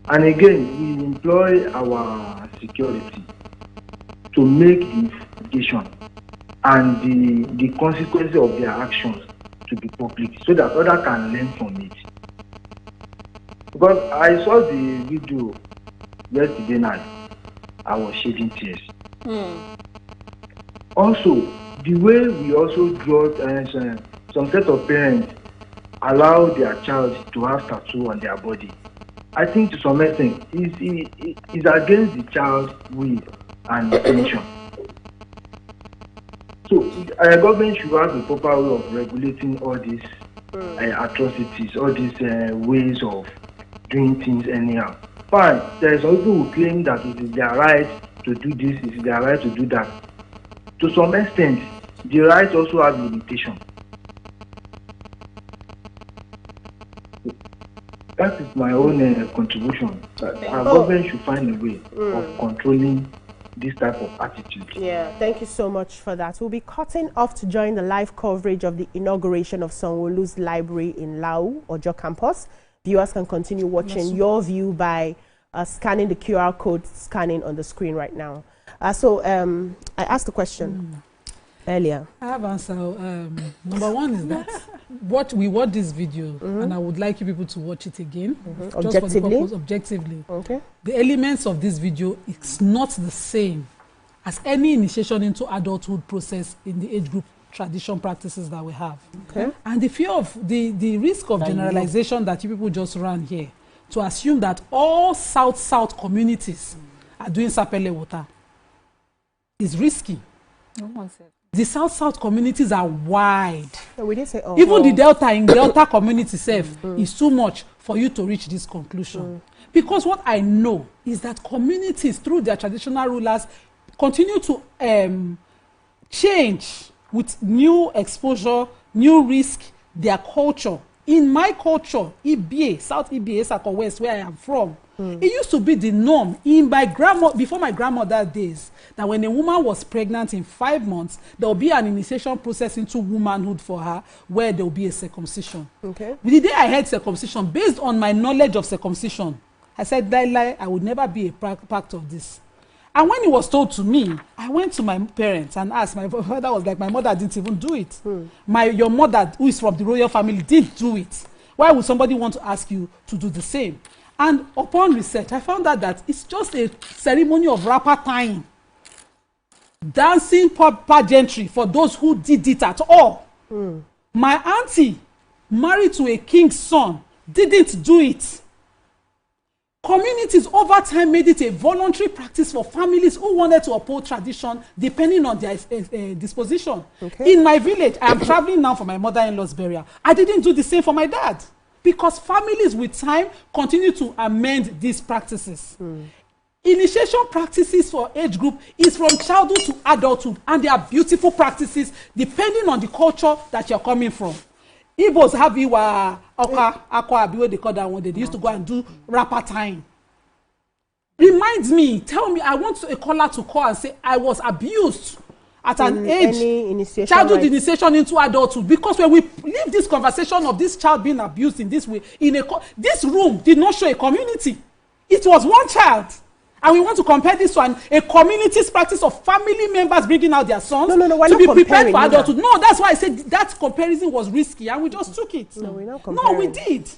And again, we employ our security to make the investigation and the consequences of their actions to be public, so that others can learn from it. Because I saw the video yesterday night, I was shedding tears. Also, the way we also draw some set of parents allow their child to have tattoo on their body, I think to some extent is against the child's will and intention. So government should have a proper way of regulating all these atrocities, all these ways of doing things anyhow. Fine, there is some people who claim that it is their right to do this, it is their right to do that. To some extent, the right also have limitation. That is my own contribution. Our government should find a way of controlling this type of attitude. Yeah, thank you so much for that. We'll be cutting off to join the live coverage of the inauguration of Sanwo-Olu's library in Lau, Ojo campus. Viewers can continue watching Your View by scanning the QR code, scanning on the screen right now. So I asked the question earlier. I have answer. Number one is that we watch this video, and I would like you people to watch it again, just for the purpose, objectively. Okay. The elements of this video is not the same as any initiation into adulthood process in the age group tradition practices that we have. Okay. And the fear of the risk of generalization that you people just ran here, to assume that all South communities are doing sapele water is risky. No one said. The South communities are wide. No, we didn't say all. Even the Delta community itself is too much for you to reach this conclusion. Because what I know is that communities, through their traditional rulers, continue to change with new exposure, new risk, their culture. In my culture, Ibe, South Ibe, Sako West, where I am from, it used to be the norm in my before my grandmother days, that when a woman was pregnant in 5 months, there will be an initiation process into womanhood for her, where there will be a circumcision. Okay. The day I heard circumcision, based on my knowledge of circumcision, I said, I would never be a part of this. And when it was told to me, I went to my parents and asked. My father was like, my mother didn't even do it. Your mother, who is from the royal family, did do it. Why would somebody want to ask you to do the same? And upon research, I found out that it's just a ceremony of wrapper tying. Dancing pageantry for those who did it at all. My auntie, married to a king's son, didn't do it. Communities over time made it a voluntary practice for families who wanted to uphold tradition depending on their disposition. Okay. In my village, I am traveling now for my mother-in-law's burial. I didn't do the same for my dad because families with time continue to amend these practices. Initiation practices for age group is from childhood to adulthood, and they are beautiful practices depending on the culture that you're coming from. Igbos have Akwa, they call that one. They used to go and do wrapper tying. Reminds me, tell me, I want a caller to call and say I was abused at an age, childhood initiation into adulthood. Because when we leave this conversation of this child being abused in this way, this room did not show a community. It was one child. And we want to compare this to a community's practice of family members bringing out their sons to be prepared for adulthood. No, that's why I said that comparison was risky, and we just took it. No, we're not comparing. No, we did.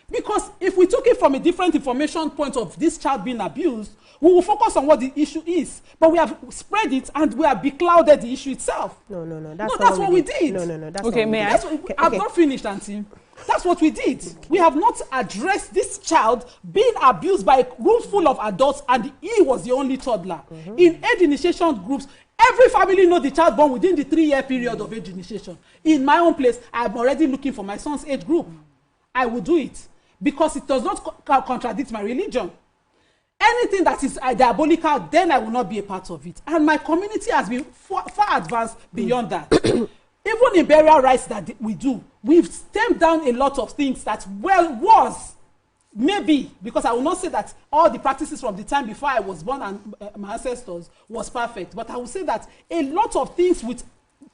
Because if we took it from a different information point of this child being abused, we will focus on what the issue is. But we have spread it and we have beclouded the issue itself. No. That's what we did. No. That's okay, may I? I've not finished, Auntie. That's what we did. We have not addressed this child being abused by a room full of adults, and he was the only toddler. In age initiation groups, every family knows the child born within the 3-year period of age initiation. In my own place, I'm already looking for my son's age group. I will do it because it does not contradict my religion. Anything that is diabolical, then I will not be a part of it. And my community has been far advanced beyond that. Even in burial rites that we do, we've stamped down a lot of things that was maybe, because I will not say that all the practices from the time before I was born and my ancestors was perfect, but I will say that a lot of things with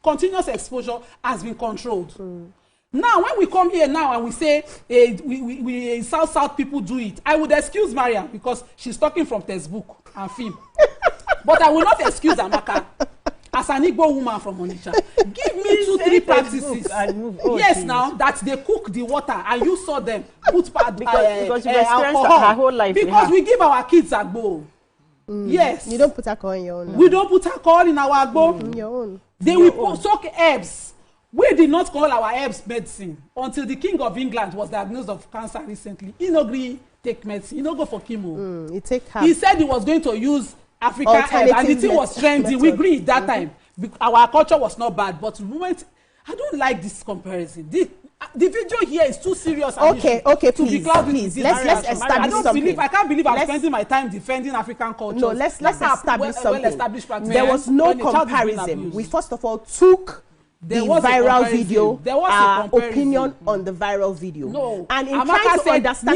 continuous exposure has been controlled. Now, when we come here now and we say we South people do it, I would excuse Mariam because she's talking from textbook and film. But I will not excuse Amaka as an Igbo woman from Onitsha. Give me 2-3 practices. Yes, now that they cook the water and you saw them put because you've experienced alcohol. her whole life. Because we give our kids agbo. Yes. You don't put alcohol in your own. We don't put alcohol in our agbo. In your own. They will soak herbs. We did not call our herbs medicine until the King of England was diagnosed of cancer recently. He no agree take medicine. He no go for chemo. He said he was going to use African herb, and the thing was trendy. We agreed that time. Our culture was not bad, but the moment I don't like this comparison. The video here is too serious. Okay, please. Let's establish something. I can't believe I'm spending my time defending African culture. No, let's establish something. There was no comparison. We first of all took the viral video, our opinion on the viral video. No. And in trying to understand,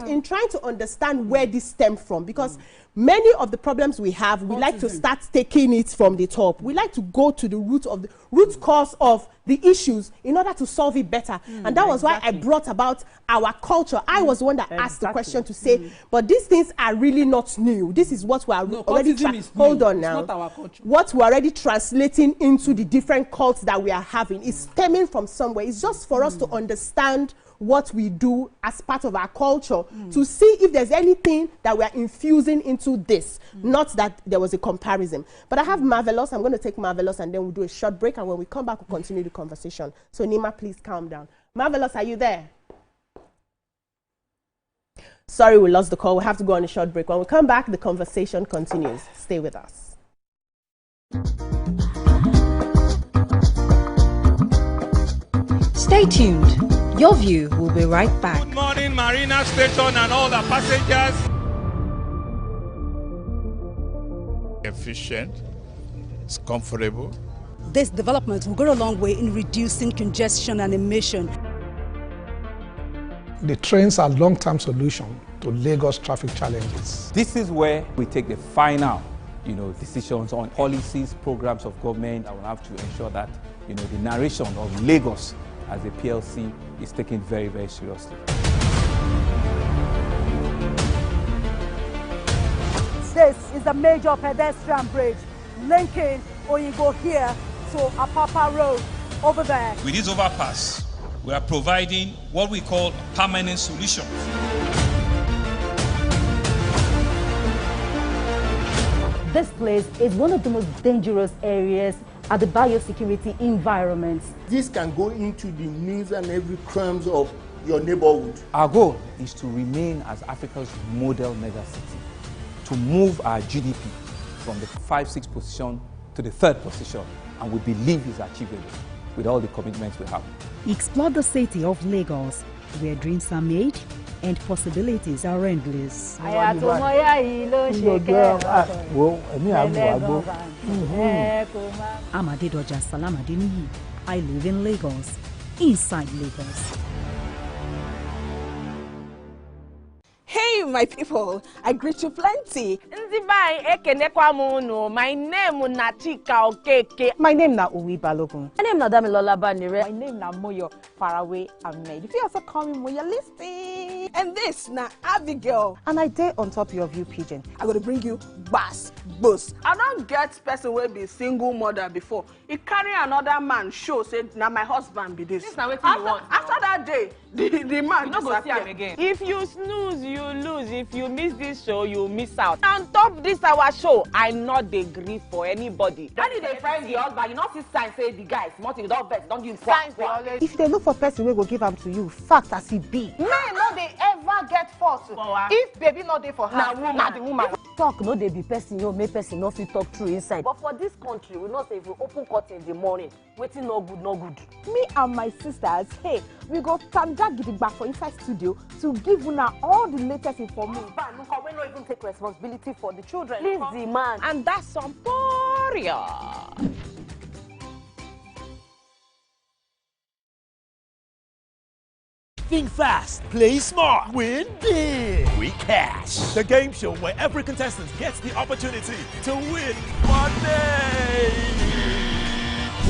in trying to understand where this stemmed from, because many of the problems we have, we like to start taking it from the top. We like to go to the root cause of the issues in order to solve it better. And that was why I brought about our culture. I was the one that asked the question to say, but these things are really not new. This is what we are already hold on now. It's not our culture. What we're already translating into the different cults that we are having is stemming from somewhere. It's just for us to understand what we do as part of our culture, to see if there's anything that we are infusing into this, not that there was a comparison. But I have Marvelous. I'm going to take Marvelous and then we'll do a short break, and when we come back, we'll continue the conversation. So Nima, please calm down. Marvelous, are you there? Sorry, we lost the call. We have to go on a short break. When we come back, the conversation continues. Stay with us. Stay tuned. Your View will be right back. Good morning, Marina Station and all the passengers. Efficient, it's comfortable. This development will go a long way in reducing congestion and emission. The trains are a long-term solution to Lagos traffic challenges. This is where we take the final, decisions on policies, programs of government that will have to ensure that, the narration of Lagos as a PLC is taken very, very seriously. This is a major pedestrian bridge linking Oyinbo here to Apapa Road over there. With this overpass, we are providing what we call a permanent solution. This place is one of the most dangerous areas at the biosecurity environment. This can go into the news and every crumbs of your neighborhood. Our goal is to remain as Africa's model megacity, to move our GDP from the 5-6 position to the 3rd position, and we believe is achievable with all the commitments we have. Explore the city of Lagos, where dreams are made and possibilities are endless. Amadedoja Salamadini. I live in Lagos, inside Lagos. Hey, my people, I greet you plenty. My name is Nachika Okeke. My name is Uwi Balogun. My name is Damilola Banire. My name is Moyo Faraway Ahmed. If you also call me Moyo, listen. And this na Abigail. And I dare on top of your view pigeon. I'm going to bring you bass, boost. I don't get person will be single mother before. He carry another man show, say, now my husband be this. This now what you want. After that day, the man you not go see him again. If you snooze, you lose. If you miss this show, you miss out. On top this our show, I not agree for anybody. When you dey friend the husband, you not see sign say the guy smart, you don't vex, don't give him signs. If they look for person, we go give them to you. Fact as it be. Men no they ever get fault. If baby not there for her, na the woman. Talk no they be person, make person no fit talk true inside. But for this country, we not say if we open curtain in the morning, waiting no good, no good. Me and my sisters, hey, we go tanda gidigba for inside studio to give una all the latest information. Look, we not even take responsibility for the children. Please the man. And that's some poria. Think fast, play smart, win big. We Cash, the game show where every contestant gets the opportunity to win money.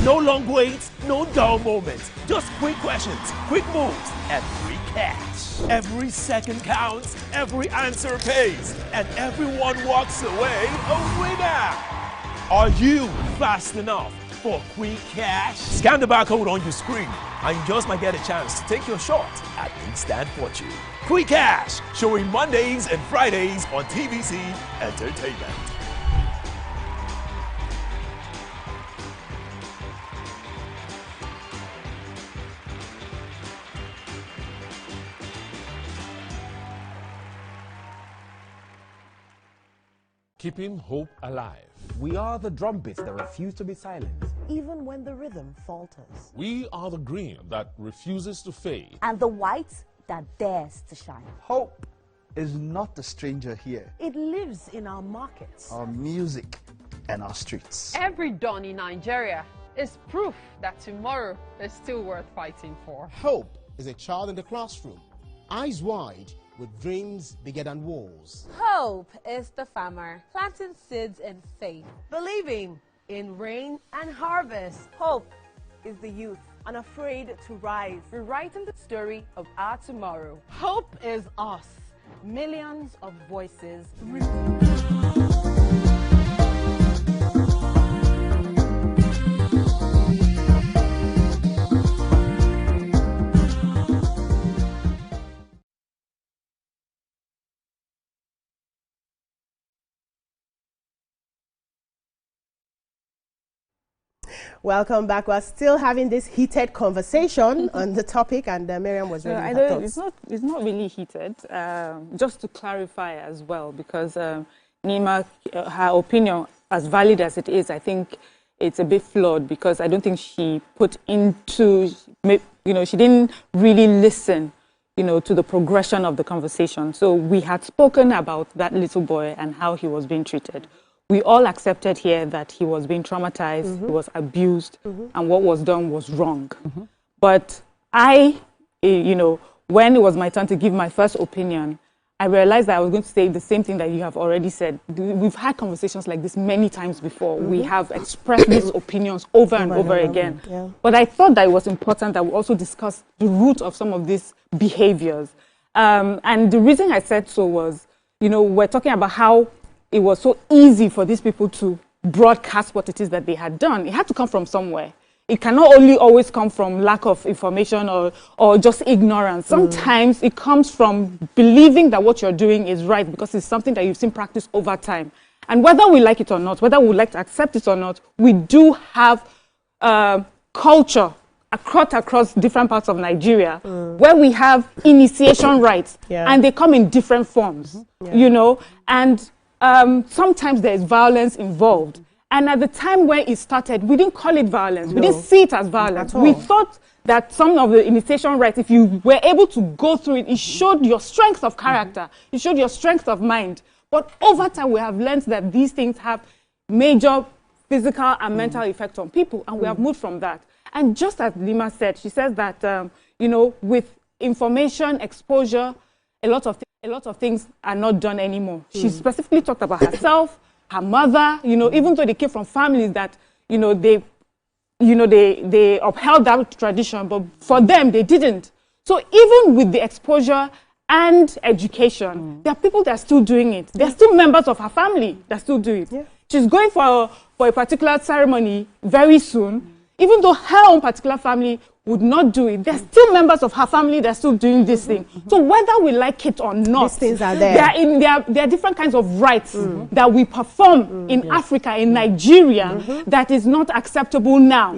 No long waits, no dull moments. Just quick questions, quick moves, and free cash. Every second counts, every answer pays, and everyone walks away a winner. Are you fast enough for quick cash? Scan the barcode on your screen, and you just might get a chance to take your shot at instant fortune. Quick Cash, showing Mondays and Fridays on TVC Entertainment. Keeping hope alive. We are the drumbeats that refuse to be silenced. Even when the rhythm falters. We are the green that refuses to fade. And the white that dares to shine. Hope is not a stranger here. It lives in our markets, our music, and our streets. Every dawn in Nigeria is proof that tomorrow is still worth fighting for. Hope is a child in the classroom, eyes wide, with dreams bigger than walls. Hope is the farmer planting seeds in faith. Believing in rain and harvest. Hope is the youth unafraid to rise. Rewriting the story of our tomorrow. Hope is us. Millions of voices. Welcome back. We're still having this heated conversation on the topic, and Miriam was ready. I don't, it's not really heated. Just to clarify as well, because Nima, her opinion, as valid as it is, I think it's a bit flawed, because I don't think she put into, she didn't really listen, to the progression of the conversation. So we had spoken about that little boy and how he was being treated. We all accepted here that he was being traumatized, he was abused, and what was done was wrong. But I, when it was my turn to give my first opinion, I realized that I was going to say the same thing that you have already said. We've had conversations like this many times before. We have expressed these opinions over and over again. Yeah. But I thought that it was important that we also discuss the root of some of these behaviors. And the reason I said so was, we're talking about how it was so easy for these people to broadcast what it is that they had done. It had to come from somewhere. It cannot only always come from lack of information or just ignorance. Sometimes it comes from believing that what you're doing is right because it's something that you've seen practiced over time. And whether we like it or not, whether we would like to accept it or not, we do have culture across different parts of Nigeria where we have initiation rites, and they come in different forms, and sometimes there is violence involved. And at the time when it started, we didn't call it violence. We didn't see it as violence. We thought that some of the initiation rites, if you were able to go through it, it showed your strength of character. It showed your strength of mind. But over time, we have learned that these things have major physical and mental effects on people, and we have moved from that. And just as Lima said, she says that, with information, exposure, a lot of things are not done anymore. She specifically talked about herself, her mother, even though they came from families that, they upheld that tradition, but for them, they didn't. So even with the exposure and education, there are people that are still doing it. There are still members of her family that still do it. She's going for a particular ceremony very soon. Even though her own particular family would not do it, there are still members of her family that are still doing this thing. So whether we like it or not, these things are there. There are different kinds of rites that we perform in Africa, in Nigeria, that is not acceptable now.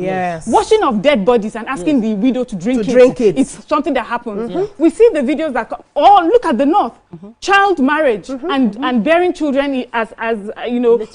Washing of dead bodies and asking the widow to drink it. It's something that happens. We see the videos that look at the north, child marriage and bearing children as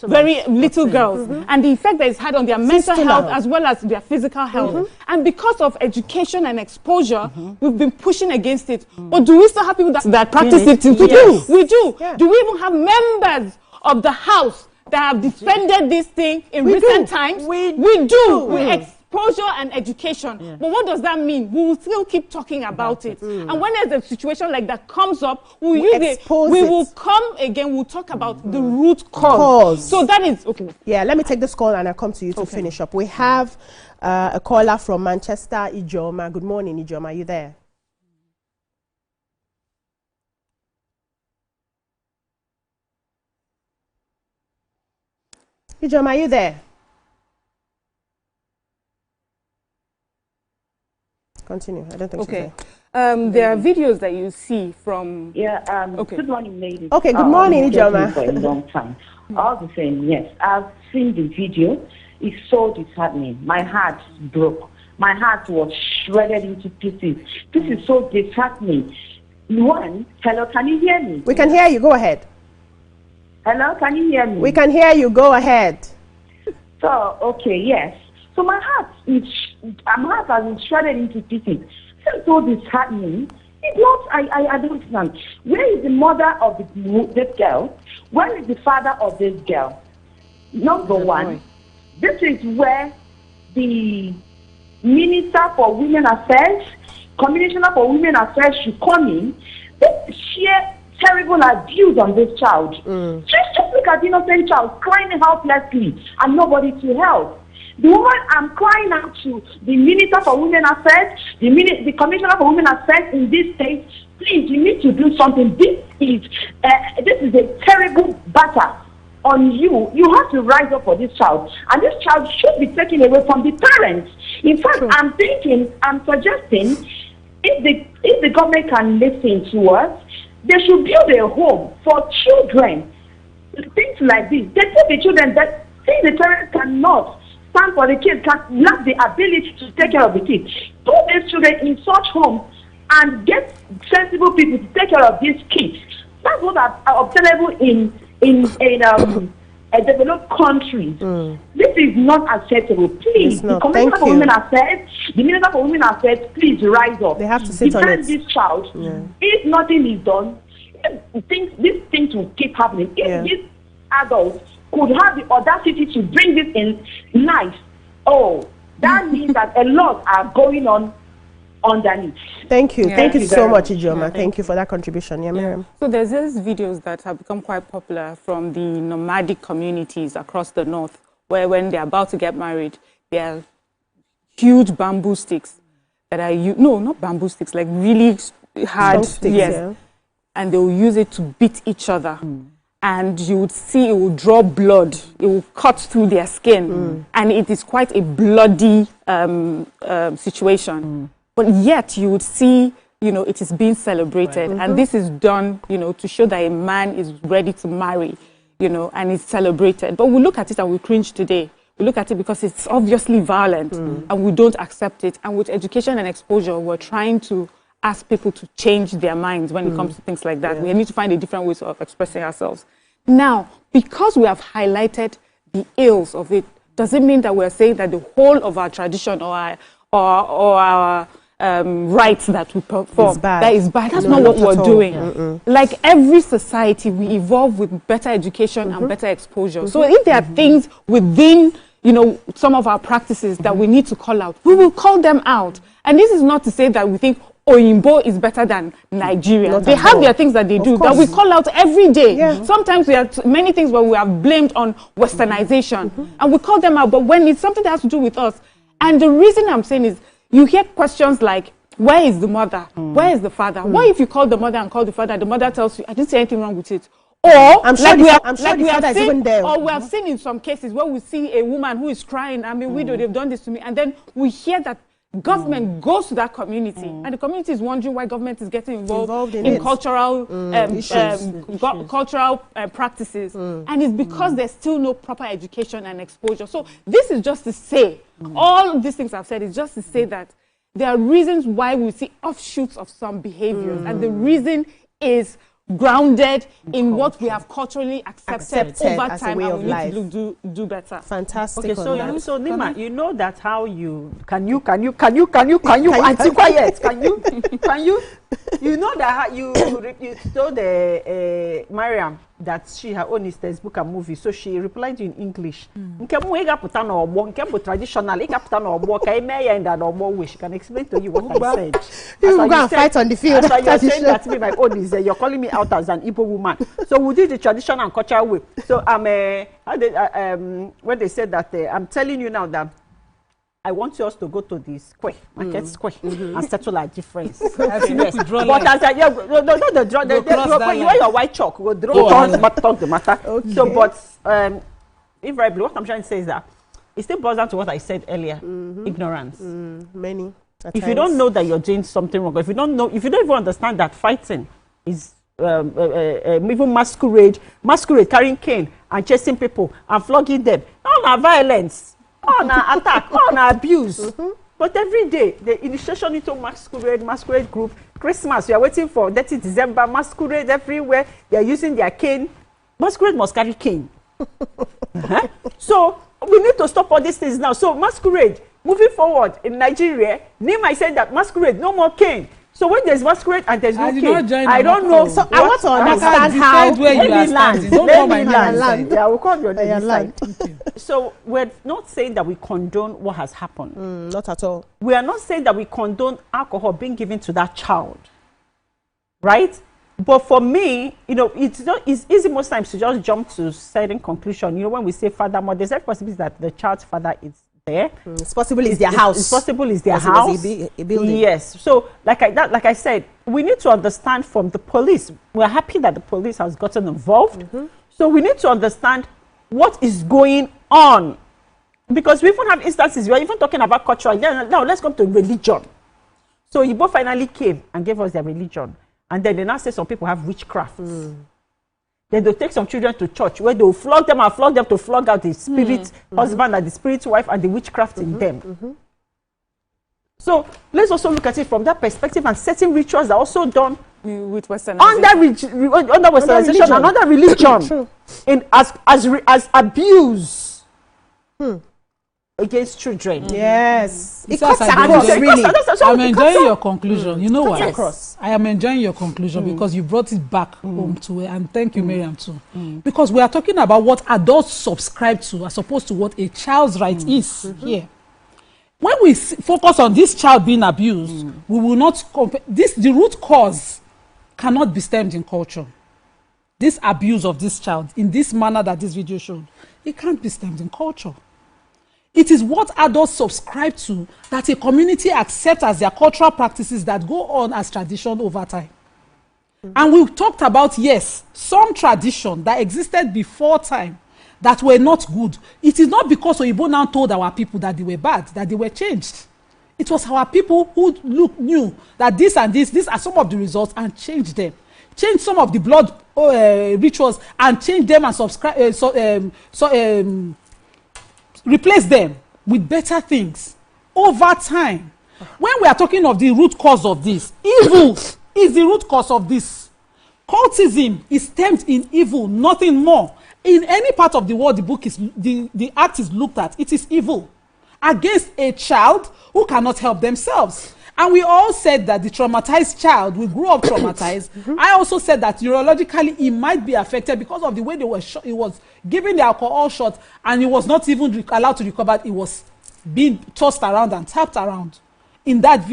very little girls, and the effect that it's had on their mental health as well as their physical health. And because of education and exposure, we've been pushing against it. But do we still have people that practice it? We do. We do. Do we even have members of the house that have defended this thing in recent times? We do. With exposure and education. But what does that mean? We will still keep talking about it. And when there's a situation like that comes up, we will come again, we'll talk about the root cause. So that is, okay. Yeah, let me take this call and I'll come to you to finish up. We have a caller from Manchester, Ijoma. Good morning, Ijoma. Are you there? Ijoma, are you there? Continue. I don't think so. There are videos that you see from... Good morning, ladies. Okay, good morning, Ijoma. For a long time. All the same, yes. I've seen the video. It's so disheartening. My heart broke. My heart was shredded into pieces. This is so disheartening. One, hello, can you hear me? We can hear you. Go ahead. Hello, can you hear me? We can hear you. Go ahead. So, okay, yes. So my heart has been shredded into pieces. It's so disheartening. It's not, I don't understand. Where is the mother of this girl? Where is the father of this girl? Number one, this is where the Minister for Women Affairs, Commissioner for Women Affairs should come in this sheer terrible abuse on this child. Just look at the innocent child crying helplessly and nobody to help. The woman, I'm crying out to the Minister for Women Affairs, the Commissioner for Women Affairs in this state. Please, you need to do something. This is a terrible battle on you. You have to rise up for this child, and this child should be taken away from the parents. In fact, I'm suggesting, if the government can listen to us, they should build a home for children. Things like this. They tell the children that the parents cannot stand for the kids, can lack the ability to take care of the kids. Put these children in such homes and get sensible people to take care of these kids. That's what are obtainable in a developed country. This is not acceptable. Please, the Commissioner for Women Affairs, the Minister for Women Affairs, please rise up. They have to sit on it. Defend this child. If nothing is done, these things will keep happening. If these adults could have the audacity to bring this in life, that means that a lot are going on underneath. Thank you. Thank you so much, Ijoma. Thank you for that contribution. Yeah, Miriam. So there's these videos that have become quite popular from the nomadic communities across the north, where when they're about to get married, there are huge bamboo sticks that are not bamboo sticks, like really hard sticks, and they will use it to beat each other. And you would see it will draw blood. It will cut through their skin, and it is quite a bloody situation. But yet you would see, it is being celebrated, and this is done, to show that a man is ready to marry, and it's celebrated. But we look at it and we cringe today. We look at it because it's obviously violent, and we don't accept it. And with education and exposure, we're trying to ask people to change their minds when it comes to things like that. We need to find a different way of expressing ourselves. Now, because we have highlighted the ills of it, does it mean that we're saying that the whole of our tradition or our rights that we perform that is bad? That's not what we're doing. Like every society, we evolve with better education and better exposure. So if there are things within some of our practices that we need to call out, we will call them out. And this is not to say that we think Oyinbo is better than Nigeria. They have their things that they do that we call out every day. Sometimes we have many things where we have blamed on westernization and we call them out, but when it's something that has to do with us. And the reason I'm saying is, you hear questions like, where is the mother? Where is the father? What if you call the mother and call the father, the mother tells you, I didn't say anything wrong with it? Or we have seen in some cases where we see a woman who is crying, I'm a widow, they've done this to me, and then we hear that government goes to that community, and the community is wondering why government is getting involved in cultural practices, and it's because there's still no proper education and exposure. So this is just to say, all these things I've said is just to say that there are reasons why we see offshoots of some behaviors, and the reason is grounded in what we have culturally accepted over time, and we need to do better. Fantastic. Okay, so Nima, you know that how you can you anti quiet can you know that how you told Mariam that she her own is textbook and movie, so she replied to you in English. Traditional, she can explain to you what I said. You go and fight on the field. That's why you're saying that me, my own is you're calling me out as an Igbo woman. So we did the traditional and cultural way. So when they said that, I'm telling you now that I want us to go to the square, market square, and settle our difference. But as I you wear your white chalk, we'll talk the matter. Okay. So, but invariably, what I'm trying to say is that it still boils down to what I said earlier: ignorance. Many. If you don't know that you're doing something wrong, or if you don't even understand that fighting is even masquerade carrying cane and chasing people and flogging them, all are violence. On our attack, on our abuse. But every day, the initiation into masquerade group, Christmas, we are waiting for 30 December, masquerade everywhere. They are using their cane. Masquerade must carry cane. So we need to stop all these things now. So masquerade, moving forward in Nigeria, Nima said that masquerade, no more cane. So when there's masquerade and there's no cane, I don't know. So I want to understand how where you are standing. Don't call my land. Yeah, we'll call your land. So we're not saying that we condone what has happened. Not at all. We are not saying that we condone alcohol being given to that child. Right? But for me, you know, it's easy most times to just jump to certain conclusion. You know, when we say father, mother, there's every possibility that the child's father is there. It's possible it's their house. It's possible it's their house. A building. Yes. So, like I said, we need to understand from the police. We're happy that the police has gotten involved. So we need to understand what is going on. Because we even have instances, we're even talking about culture. Now let's come to religion. So Igbo finally came and gave us their religion. And then they now say some people have witchcraft. Then they'll take some children to church where they'll flog them to flog out the spirit husband and the spirit wife and the witchcraft in them. So let's also look at it from that perspective, and certain rituals are also done with Westernization. Under Westernization and under religion as abuse against children. Yes. It cuts across, really. I'm enjoying your conclusion. You know what? I am enjoying your conclusion because you brought it back home to it, and thank you, Miriam, too. Because we are talking about what adults subscribe to as opposed to what a child's right is here. When we focus on this child being abused, we will not compare. The root cause cannot be stemmed in culture. This abuse of this child in this manner that this video showed, it can't be stemmed in culture. It is what adults subscribe to that a community accepts as their cultural practices that go on as tradition over time. And we talked about, yes, some tradition that existed before time that were not good. It is not because Oyibo now told our people that they were bad, that they were changed. It was our people who knew that this and this, these are some of the results, and changed them. Changed some of the blood rituals and changed them and replace them with better things over time. When we are talking of the root cause of this, evil is the root cause of this. Cultism is stemmed in evil, nothing more. In any part of the world the act is looked at, it is evil against a child who cannot help themselves. And we all said that the traumatized child will grow up traumatized. I also said that neurologically he might be affected because of the way they were he was given the alcohol shot and he was not even allowed to recover. He was being tossed around and tapped around in that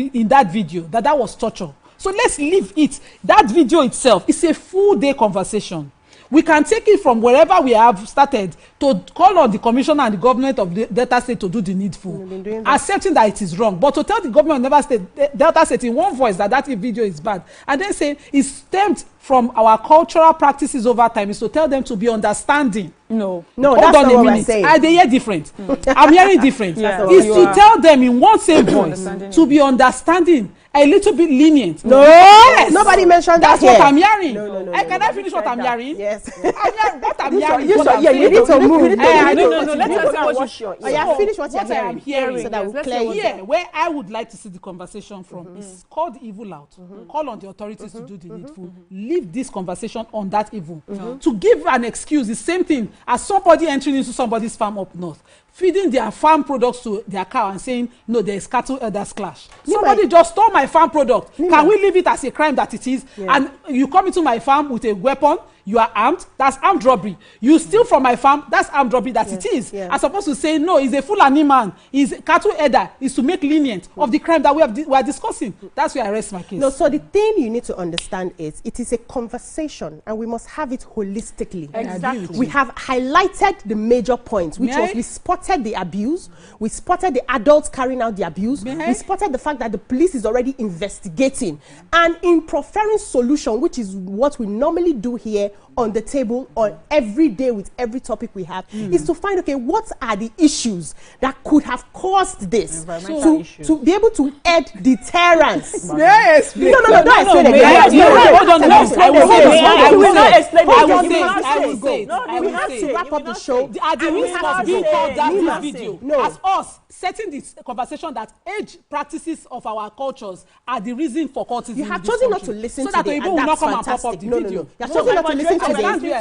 video. That was torture. So let's leave it. That video itself is a full day conversation. We can take it from wherever we have started to call on the commissioner and the government of the Delta State to do the needful, accepting that it is wrong. But to tell the government of Delta State in one voice that video is bad, and then say it's stemmed from our cultural practices over time, is to tell them to be understanding. No, that's not what we're saying. They hear different. I'm hearing different. Is to tell them in one same voice to be understanding, a little bit lenient. No, yes. Nobody mentioned that. That's what I'm hearing. No. Can I finish what I'm hearing? Yes. What I'm hearing. You need to move. No. Let's finish what you're I'm hearing. So that we'll clear here, where I would like to see the conversation from is call the evil out. Call on the authorities to do the needful. Leave this conversation on that evil. To give an excuse, the same thing as somebody entering into somebody's farm up north, feeding their farm products to their cow and saying, no, there is cattle elders clash. Somebody just stole my farm product. Can we leave it as a crime that it is? And you come into my farm with a weapon, you are armed, that's armed robbery. You steal from my farm, that's armed robbery that it is. As opposed to say, no, he's a Fulani man, he's a cattle herder, is to make lenient of the crime that we are discussing. That's where I rest my case. No, so the thing you need to understand is it is a conversation and we must have it holistically. Exactly. We have highlighted the major points, which was we spotted the abuse, we spotted the adults carrying out the abuse, we spotted the fact that the police is already investigating. And in proffering solution, which is what we normally do here on the table on every day with every topic we have, is to find, okay, what are the issues that could have caused this to be able to add deterrence. Yes. No, don't explain again. We have to wrap up the show. The risk of being called that video as us setting this conversation that age practices of our cultures are the reason for cultism. You have chosen not to listen today, and that's fantastic. No. You have chosen not to listen today. You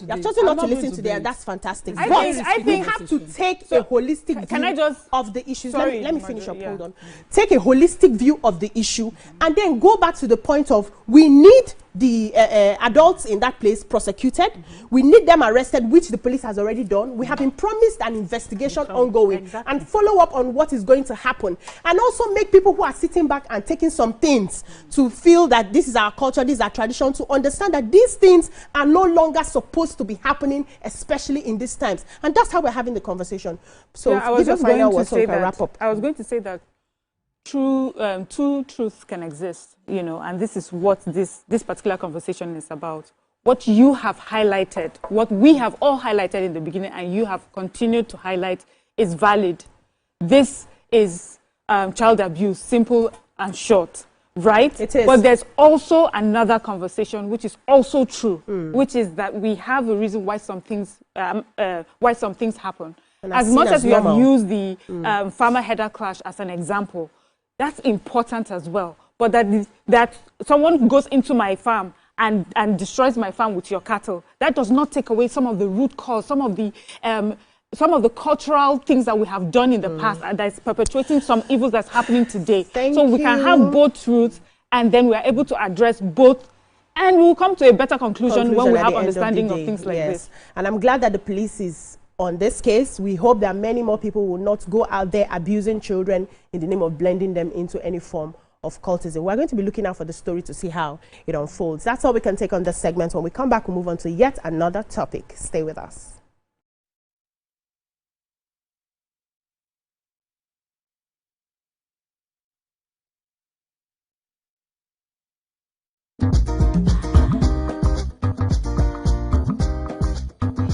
have chosen not to listen today, and that's fantastic. But I think we have to take a holistic view of the issues. Let me finish up. Hold on. Take a holistic view of the issue, and then go back to the point of we need the adults in that place prosecuted. We need them arrested, which the police has already done. We have been promised an investigation ongoing and follow up on what is going to happen. And also make people who are sitting back and taking some things to feel that this is our culture, this is our tradition, to understand that these things are no longer supposed to be happening, especially in these times. And that's how we're having the conversation. So yeah, give your final words so we can wrap up. I was going to say that two truths can exist, you know, and this is what this particular conversation is about. What you have highlighted, what we have all highlighted in the beginning, and you have continued to highlight, is valid. This is child abuse, simple and short, right? It is. But there's also another conversation which is also true, which is that we have a reason why some things happen. And as much as we have used the farmer header clash as an example, that's important as well. But that someone goes into my farm and destroys my farm with your cattle, that does not take away some of the root cause, some of the cultural things that we have done in the past and that's perpetuating some evils that's happening today. So we can have both truths, and then we are able to address both, and we will come to a better conclusion when we have understanding of things like this. And I'm glad that the police is on this case. We hope that many more people will not go out there abusing children in the name of blending them into any form of cultism. We're going to be looking out for the story to see how it unfolds. That's all we can take on this segment. When we come back, we'll move on to yet another topic. Stay with us.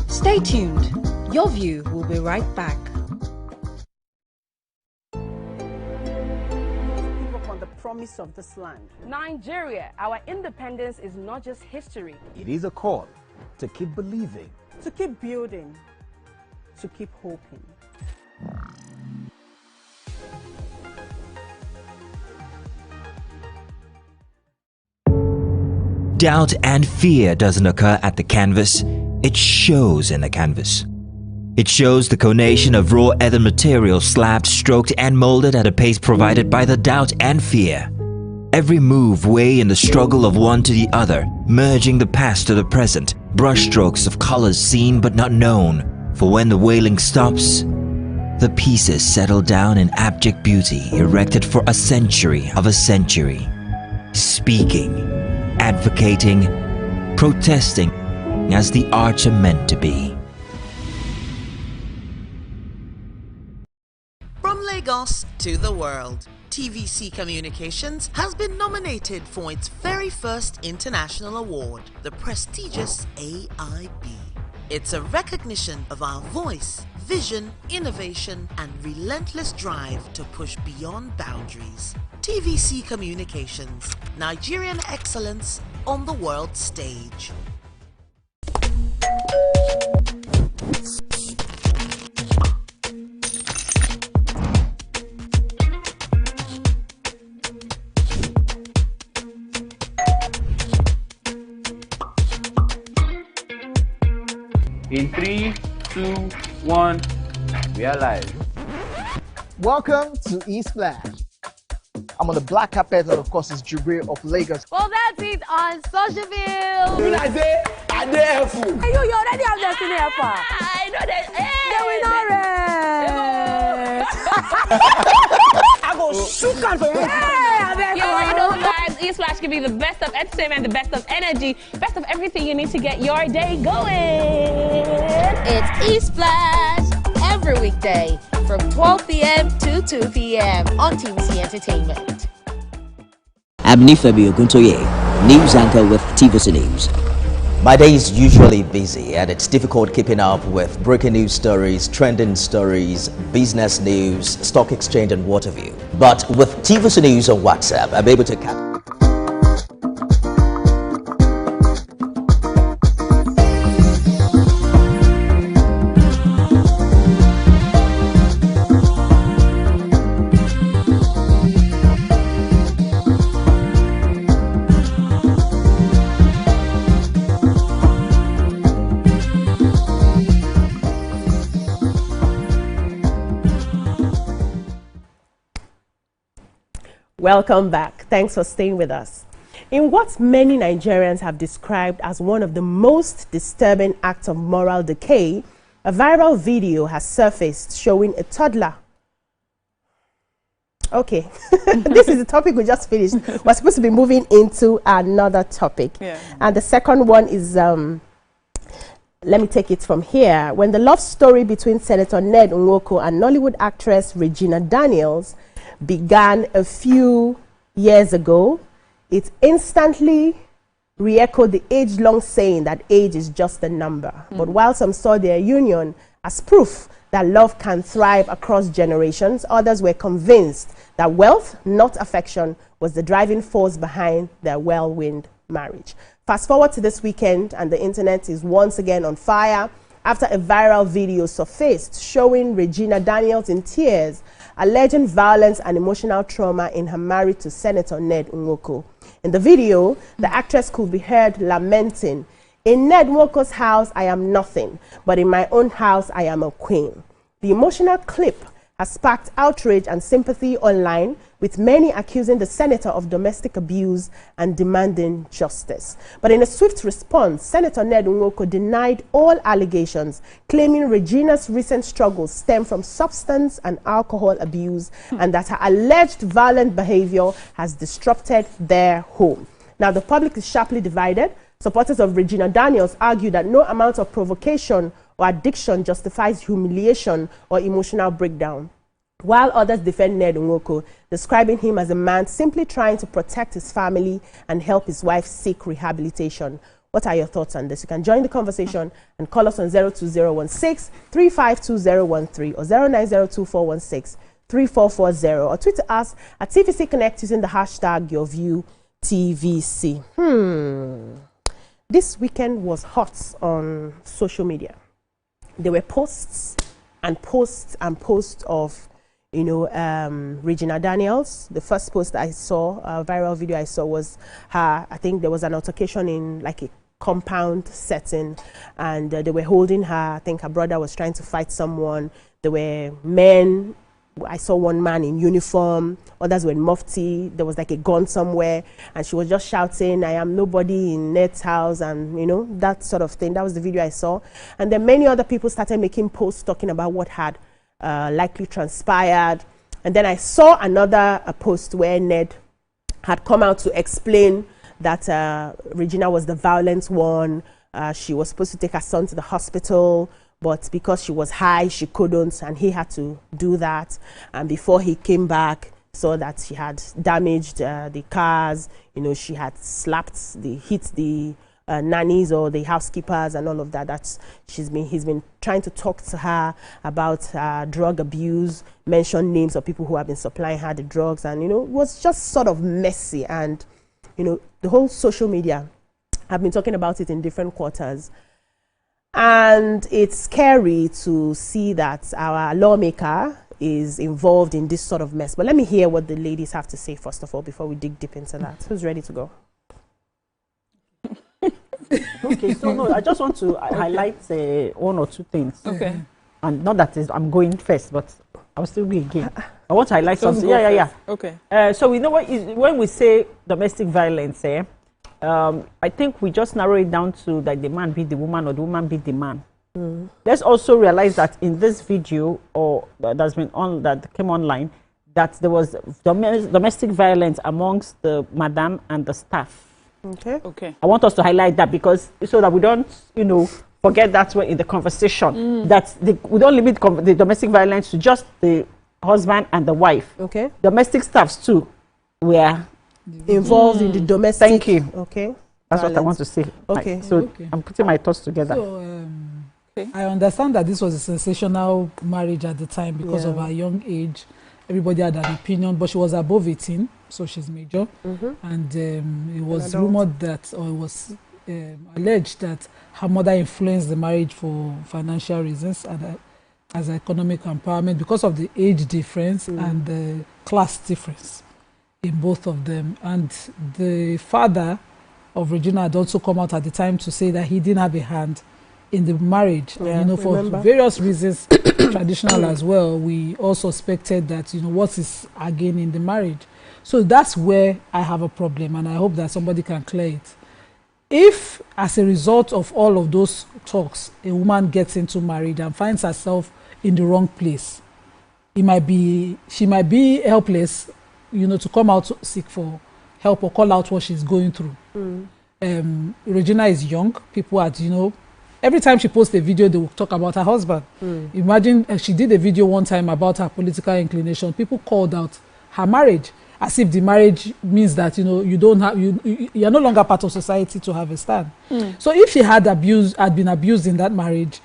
Stay tuned. Your View will be right back. Give up on the promise of this land. Nigeria, our independence is not just history. It is a call to keep believing, To keep building, to keep hoping. Doubt and fear doesn't occur at the canvas, it shows in the canvas. It shows the conation of raw earthen material slabbed, stroked and molded at a pace provided by the doubt and fear. Every move weigh in the struggle of one to the other, merging the past to the present, brushstrokes of colors seen but not known. For when the wailing stops, the pieces settle down in abject beauty erected for a century of a century. Speaking, advocating, protesting as the arts are meant to be. From Lagos to the world, TVC Communications has been nominated for its very first international award, the prestigious AIB. It's a recognition of our voice, vision, innovation, and relentless drive to push beyond boundaries. TVC Communications, Nigerian excellence on the world stage. In 3, 2, 1, we are live. Welcome to E-Splash. I'm on the black carpet, and of course, it's Jubril of Lagos. Well, that's it on Socialville. When I say, I dare fool. You already have Destiny Alpha. I know that. I go shoot on for you. You already know, guys. E-Splash can be the best of entertainment, the best of energy, best of everything you need to get your day going. It's E-Splash every weekday from 12 p.m. to 2 p.m. on TVC Entertainment. I'm Nifemi Oguntoye, news anchor with TVC News. My day is usually busy and it's difficult keeping up with breaking news stories, trending stories, business news, stock exchange and what have you. But with TVC News on WhatsApp, I'm able to catch Welcome back. Thanks for staying with us. In what many Nigerians have described as one of the most disturbing acts of moral decay, a viral video has surfaced showing a toddler. Okay, this is the topic we just finished. We're supposed to be moving into another topic. Yeah. And the second one is, let me take it from here. When the love story between Senator Ned Nwoko and Nollywood actress Regina Daniels began a few years ago, it instantly re-echoed the age-long saying that age is just a number. But while some saw their union as proof that love can thrive across generations, others were convinced that wealth, not affection, was the driving force behind their whirlwind marriage. Fast forward to this weekend, and the internet is once again on fire after a viral video surfaced showing Regina Daniels in tears, alleging violence and emotional trauma in her marriage to Senator Ned Nwoko. In the video, the actress could be heard lamenting, "In Ned Nwoko's house, I am nothing, but in my own house, I am a queen." The emotional clip has sparked outrage and sympathy online, with many accusing the senator of domestic abuse and demanding justice. But in a swift response, Senator Ned Nwoko denied all allegations, claiming Regina's recent struggles stem from substance and alcohol abuse and that her alleged violent behavior has disrupted their home. Now, the public is sharply divided. Supporters of Regina Daniels argue that no amount of provocation or addiction justifies humiliation or emotional breakdown, while others defend Ned Nwoko, describing him as a man simply trying to protect his family and help his wife seek rehabilitation. What are your thoughts on this? You can join the conversation and call us on 02016 352013 or 0902416 3440, or tweet us at TVC Connect using the hashtag YourViewTVC. This weekend was hot on social media. There were posts and posts and posts of, you know, Regina Daniels. The first post I saw, a viral video I saw, was her. I think there was an altercation in like a compound setting, and they were holding her. I think her brother was trying to fight someone. There were men. I saw one man in uniform, others were in mufti. There was like a gun somewhere, and she was just shouting, "I am nobody in Ned's house," and you know, that sort of thing. That was the video I saw. And then many other people started making posts talking about what had likely transpired. And then I saw another post where Ned had come out to explain that Regina was the violent one. She was supposed to take her son to the hospital, but because she was high, she couldn't, and he had to do that. And before he came back, saw that she had damaged the cars. You know, she had hit the nannies or the housekeepers and all of that. He's been trying to talk to her about drug abuse, mention names of people who have been supplying her the drugs, and you know, it was just sort of messy. And you know, the whole social media have been talking about it in different quarters. And it's scary to see that our lawmaker is involved in this sort of mess. But let me hear what the ladies have to say first of all before we dig deep into that. Who's ready to go? Okay, so no, I just want to highlight one or two things. Okay. And not that I'm going first, but I'll still be again. I want to highlight something. Yeah. Okay. So we know when we say domestic violence, I think we just narrow it down to that the man beat the woman or the woman beat the man. Let's also realize that in this video that came online, that there was domestic violence amongst the madam and the staff. Okay. I want us to highlight that because so that we don't, forget that in the conversation that we don't limit the domestic violence to just the husband and the wife. Okay. Domestic staffs too were involved in the domestic. Thank you. Okay. That's what I want to say. Okay. I'm putting my thoughts together. So, I understand that this was a sensational marriage at the time because of her young age. Everybody had an opinion, but she was above 18, so she's major. And it was rumored that, or it was alleged that her mother influenced the marriage for financial reasons and as economic empowerment because of the age difference and the class difference in both of them. And the father of Regina had also come out at the time to say that he didn't have a hand in the marriage. For various reasons, traditional as well, we all suspected that, what is again in the marriage. So that's where I have a problem, and I hope that somebody can clear it. If, as a result of all of those talks, a woman gets into marriage and finds herself in the wrong place, she might be helpless, you know, to come out to seek for help or call out what she's going through. Regina is young. People at, you know, every time she posts a video, they will talk about her husband. Imagine she did a video one time about her political inclination. People called out her marriage, as if the marriage means that, you know, you are no longer part of society to have a stand. So if she had been abused in that marriage,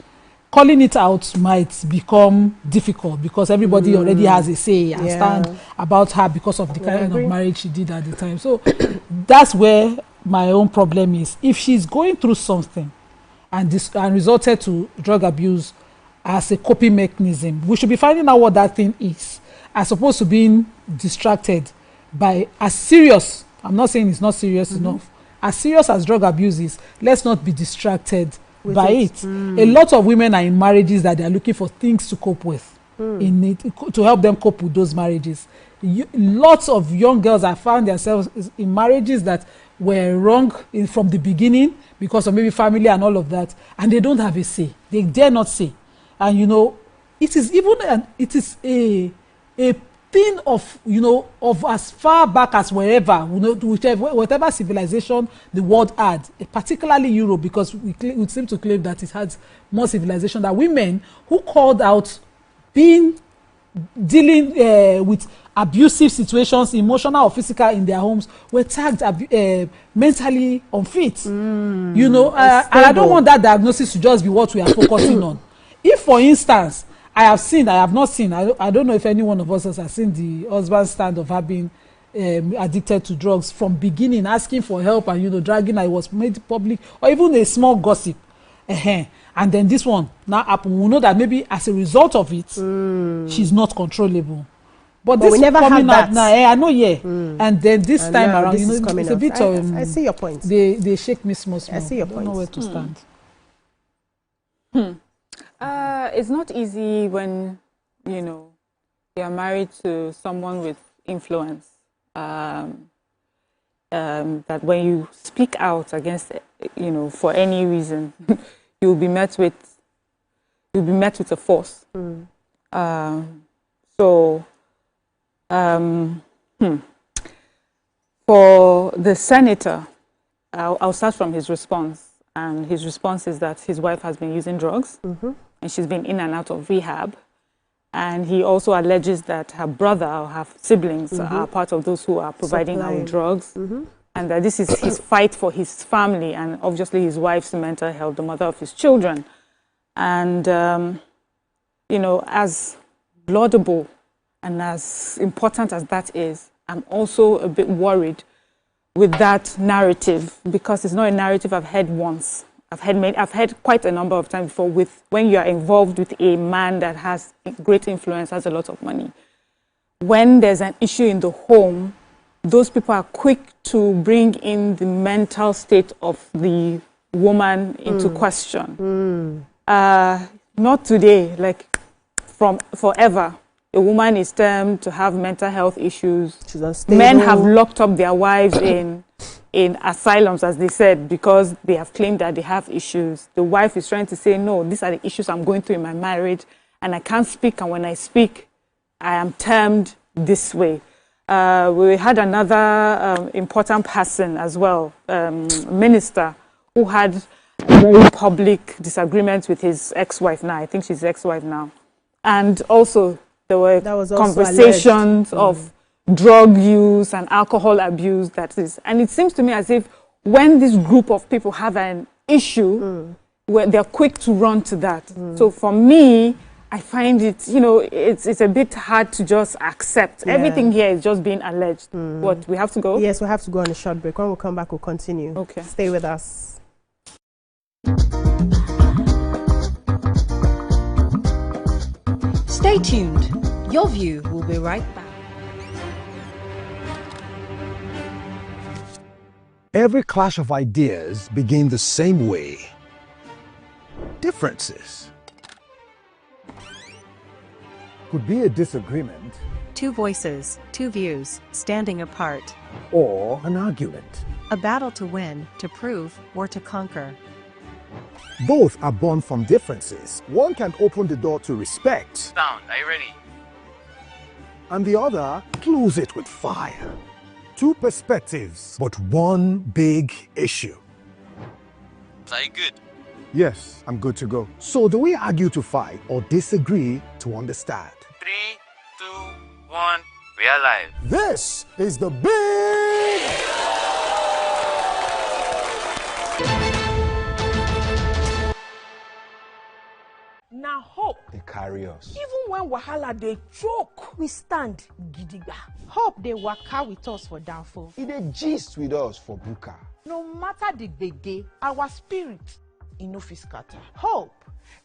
calling it out might become difficult because everybody already has a say and stand about her because of the kind of marriage she did at the time. So that's where my own problem is. If she's going through something and resulted to drug abuse as a coping mechanism, we should be finding out what that thing is, as opposed to being distracted by as serious, I'm not saying it's not serious enough, as serious as drug abuse is, let's not be distracted by it. A lot of women are in marriages that they are looking for things to cope with, to help them cope with those marriages. Lots of young girls have found themselves in marriages that were wrong from the beginning because of maybe family and all of that, and they don't have a say. They dare not say. And you know, it is a thing of, you know, of as far back as wherever, you know, whatever civilization the world had, particularly Europe, because we seem to claim that it has more civilization, that women who called out dealing with abusive situations, emotional or physical, in their homes, were tagged mentally unfit. You know, and I don't want that diagnosis to just be what we are focusing on. If, for instance, I have not seen, I don't know if any one of us has seen the husband's stand of her being addicted to drugs from beginning, asking for help and, you know, dragging, I was made public, or even a small gossip. And then this one now happened. We know that maybe as a result of it, she's not controllable. But this we never coming had out that. now, I know, and then this time around, you know, it's a bit I see your point. They shake me small. I see your I don't point. know where to stand. It's not easy when, you know, you're married to someone with influence. That when you speak out against, you know, for any reason, you'll be met with a force. For the senator, I'll start from his response. And his response is that his wife has been using drugs and she's been in and out of rehab. And he also alleges that her brother or her siblings are part of those who are providing her with drugs. And that this is his fight for his family and obviously his wife's mental health, the mother of his children. And, you know, as laudable and as important as that is, I'm also a bit worried with that narrative, because it's not a narrative I've heard once. I've heard quite a number of times before, with when you are involved with a man that has great influence, has a lot of money. When there's an issue in the home, those people are quick to bring in the mental state of the woman into question. Not today, like from forever. A woman is termed to have mental health issues. She's unstable. Men have locked up their wives in asylums, as they said, because they have claimed that they have issues. The wife is trying to say, no, these are the issues I'm going through in my marriage, and I can't speak, and when I speak, I am termed this way. We had another important person as well, minister, who had a very public disagreement with his ex-wife now. I think she's ex-wife now. And also, there were conversations of drug use and alcohol abuse. And it seems to me as if when this group of people have an issue, where they're quick to run to that. So for me, I find it, you know, it's a bit hard to just accept. Everything here is just being alleged. What, we have to go? Yes, we have to go on a short break. When we come back, we'll continue. Okay. Stay with us. Stay tuned. Your View will be right back. Every clash of ideas begin the same way. Differences. could be a disagreement. Two voices, two views, standing apart. Or an argument. A battle to win, to prove, or to conquer. Both are born from differences. One can open the door to respect. Sound, are you ready? And the other close it with fire. Two perspectives, but one big issue. Are you good? Yes, I'm good to go. So do we argue to fight or disagree to understand? 3, 2, 1, we are live. This is the big... Now hope. They carry us. Even when wahala they choke, we stand gidigba. Hope they waka with us for downfall. They gist with us for buka. No matter the gbege, our spirit in no fit scatter. Hope.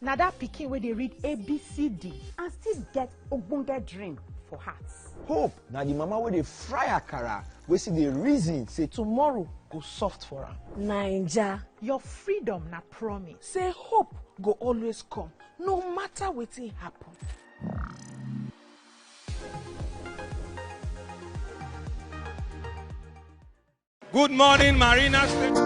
Now that pikin where they read ABCD and still get ogbonge dream for hearts. Hope. Now the mama where they fry akara, we see the reason say tomorrow go soft for her. Naija, your freedom na promise. Say hope go always come, no matter wetin happen. Good morning, Marina State.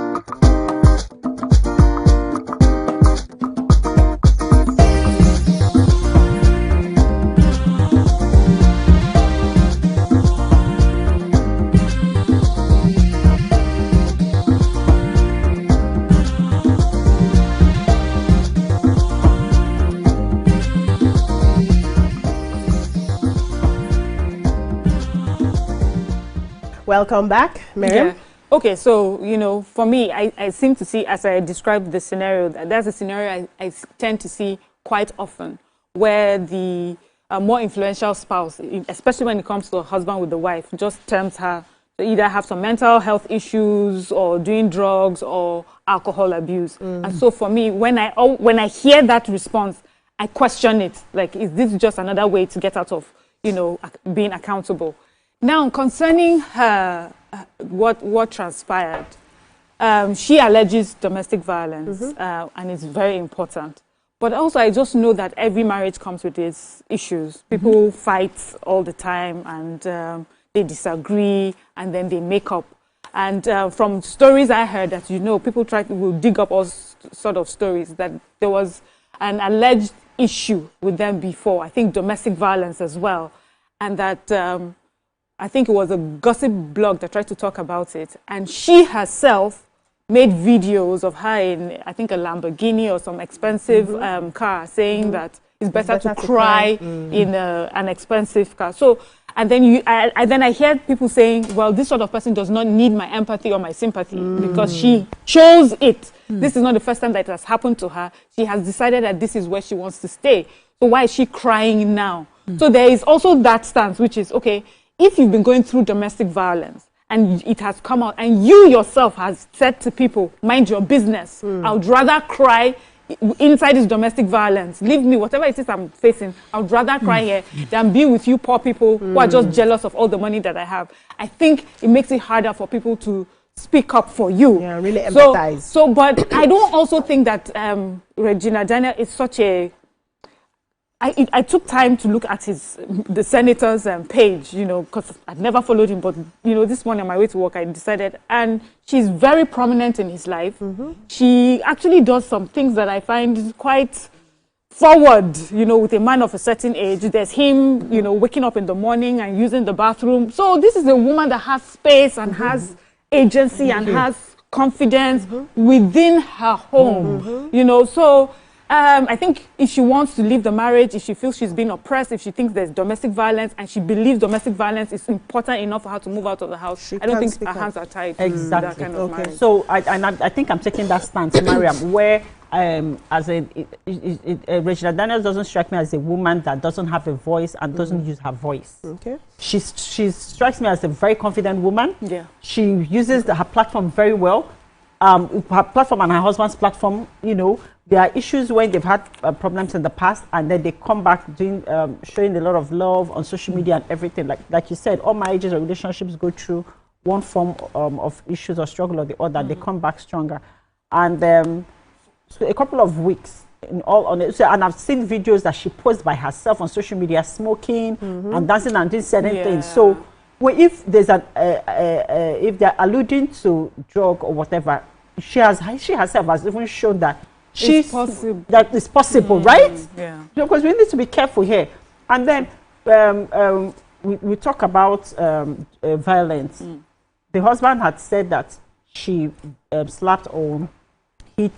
Welcome back, Miriam. Yeah. Okay, so, you know, for me, I seem to see, as I described the scenario, that's a scenario I tend to see quite often, where the more influential spouse, especially when it comes to a husband with the wife, just tempts her to either have some mental health issues or doing drugs or alcohol abuse. And so for me, when I hear that response, I question it. Like, is this just another way to get out of, you know, being accountable? Now, concerning her, what transpired, she alleges domestic violence, and it's very important. But also, I just know that every marriage comes with its issues. People fight all the time, and they disagree, and then they make up. And from stories I heard that, you know, people will dig up all sort of stories that there was an alleged issue with them before. I think domestic violence as well, and that. I think it was a gossip blog that tried to talk about it. And she herself made videos of her in, I think, a Lamborghini or some expensive car, saying that it's better to cry in an expensive car. So, and then I hear people saying, well, this sort of person does not need my empathy or my sympathy because she chose it. This is not the first time that it has happened to her. She has decided that this is where she wants to stay. So why is she crying now? So there is also that stance, which is, okay, if you've been going through domestic violence and it has come out and you yourself has said to people, mind your business, I would rather cry inside this domestic violence. Leave me, whatever it is I'm facing, I would rather cry here than be with you poor people who are just jealous of all the money that I have. I think it makes it harder for people to speak up for you. Yeah, really empathize. So but I don't also think that Regina Daniel is such a... I took time to look at the senator's page, you know, because I've never followed him. But, you know, this morning on my way to work, I decided, and she's very prominent in his life. She actually does some things that I find quite forward, you know, with a man of a certain age. There's him, you know, waking up in the morning and using the bathroom. So this is a woman that has space and has agency and has confidence within her home, you know. So I think if she wants to leave the marriage, if she feels she's being oppressed, if she thinks there's domestic violence and she believes domestic violence is important enough for her to move out of the house, I don't think her hands are tied to that kind of marriage. So I think I'm taking that stance, Mariam, where as Regina Daniels doesn't strike me as a woman that doesn't have a voice and doesn't use her voice. Okay. She strikes me as a very confident woman. Yeah. She uses her platform very well. Her platform and her husband's platform, you know, there are issues when they've had problems in the past, and then they come back doing showing a lot of love on social media and everything. Like you said, all marriages or relationships go through one form of issues or struggle or the other. They come back stronger. And so a couple of weeks in all honesty, and I've seen videos that she posts by herself on social media, smoking and dancing and doing certain things. So, if there's if they're alluding to drug or whatever, she herself has even shown that it's possible. That is possible, right? Yeah. Because we need to be careful here. And then we talk about violence. The husband had said that she slapped or hit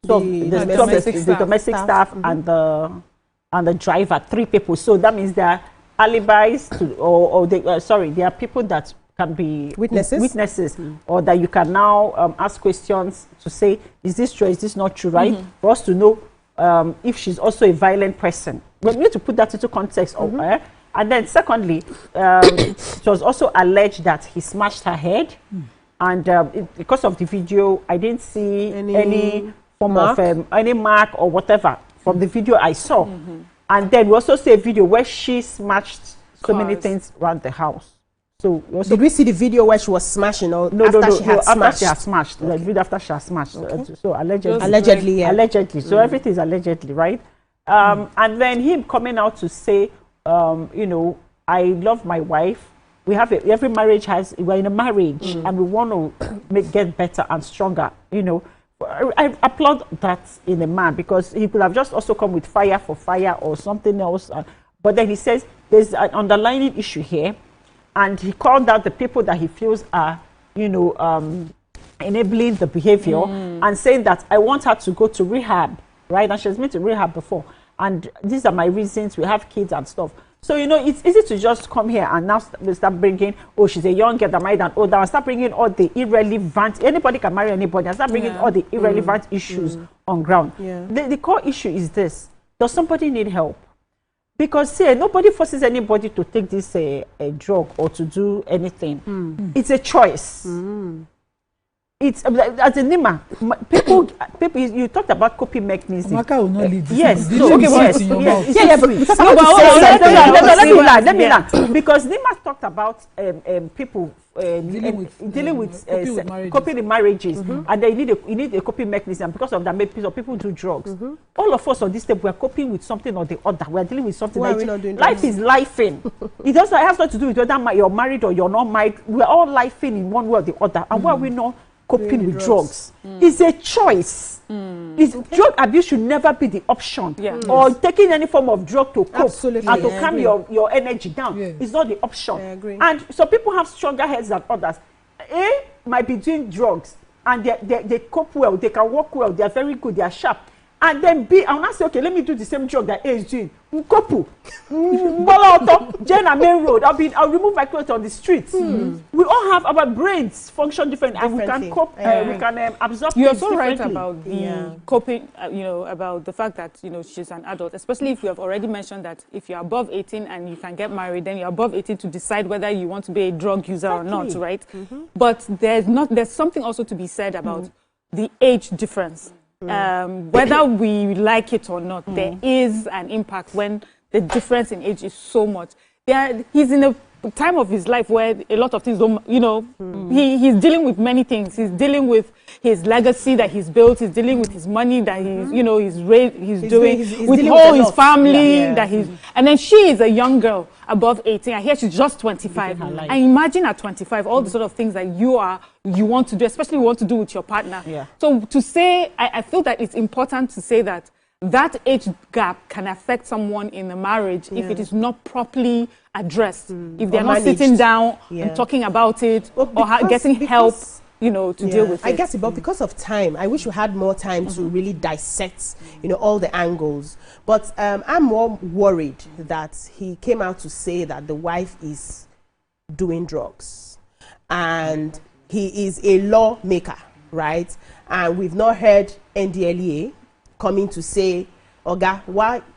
the domestic staff and the driver, 3 people. So that means there are alibis there are people that can be witnesses or that you can now ask questions to say, is this true, is this not true, right? For us to know if she's also a violent person. We need to put that into context of her. And then secondly, it was also alleged that he smashed her head. And because of the video, I didn't see any form of any mark or whatever from the video I saw. And then we also see a video where she smashed so many things around the house. So did we see the video where she was smashing or after she had smashed? The video after she had smashed. So allegedly. So everything is allegedly, right? And then him coming out to say, you know, I love my wife. We have every marriage we're in a marriage and we want to get better and stronger, you know. I applaud that in a man, because he could have just also come with fire for fire or something else. But then he says there's an underlying issue here, and he called out the people that he feels are, you know, enabling the behavior and saying that I want her to go to rehab, right? And she's been to rehab before. And these are my reasons. We have kids and stuff. So, you know, it's easy to just come here and now start bringing, oh, she's a young girl that married an older, and start bringing all the irrelevant, anybody can marry anybody, and start bringing all the irrelevant issues on ground. The core issue is this: does somebody need help? Because, see, nobody forces anybody to take this a drug or to do anything. It's a choice. It's as a Nima, people. You talked about coping mechanism. Yes. Let me learn. Because Nima talked about people dealing with coping in marriages, and they need a coping mechanism. Because of that, people do drugs. All of us on this table, we are coping with something or the other. We are dealing with something. Life is lifing. It has not to do with whether you're married or you're not married. We're all lifing in one way or the other. And why are we not coping with drugs? It's a choice. Drug abuse should never be the option. Or taking any form of drug to cope and to calm your energy down. It's not the option. And so people have stronger heads than others. A might be doing drugs and they cope well, they can work well, they are very good, they are sharp. And then B, I will not say, okay, let me do the same drug that A is doing. Couple. Jane and main road. I'll remove my clothes on the streets. We all have our brains function differently, and we can cope. We can absorb. You're so right about the coping. You know, about the fact that, you know, she's an adult, especially if you have already mentioned that if you're above 18 and you can get married, then you're above 18 to decide whether you want to be a drug user or not, right? But there's something also to be said about the age difference. Whether we like it or not, there is an impact when the difference in age is so much. He's in a time of his life where a lot of things don't, you know, he's dealing with many things. He's dealing with his legacy that he's built. He's dealing with his money that he's, you know, he's doing with all his family that he's, and then she is a young girl above 18. I hear she's just 25. And imagine at 25, all the sort of things that you want to do, especially you want to do with your partner. So to say, I feel that it's important to say that that age gap can affect someone in a marriage if it is not properly addressed, if they're not sitting down and talking about it, or getting help, you know, to deal with it. I guess, but because of time, I wish we had more time to really dissect, you know, all the angles. But I'm more worried that he came out to say that the wife is doing drugs, and he is a lawmaker, right? And we've not heard NDLEA coming to say, Oga,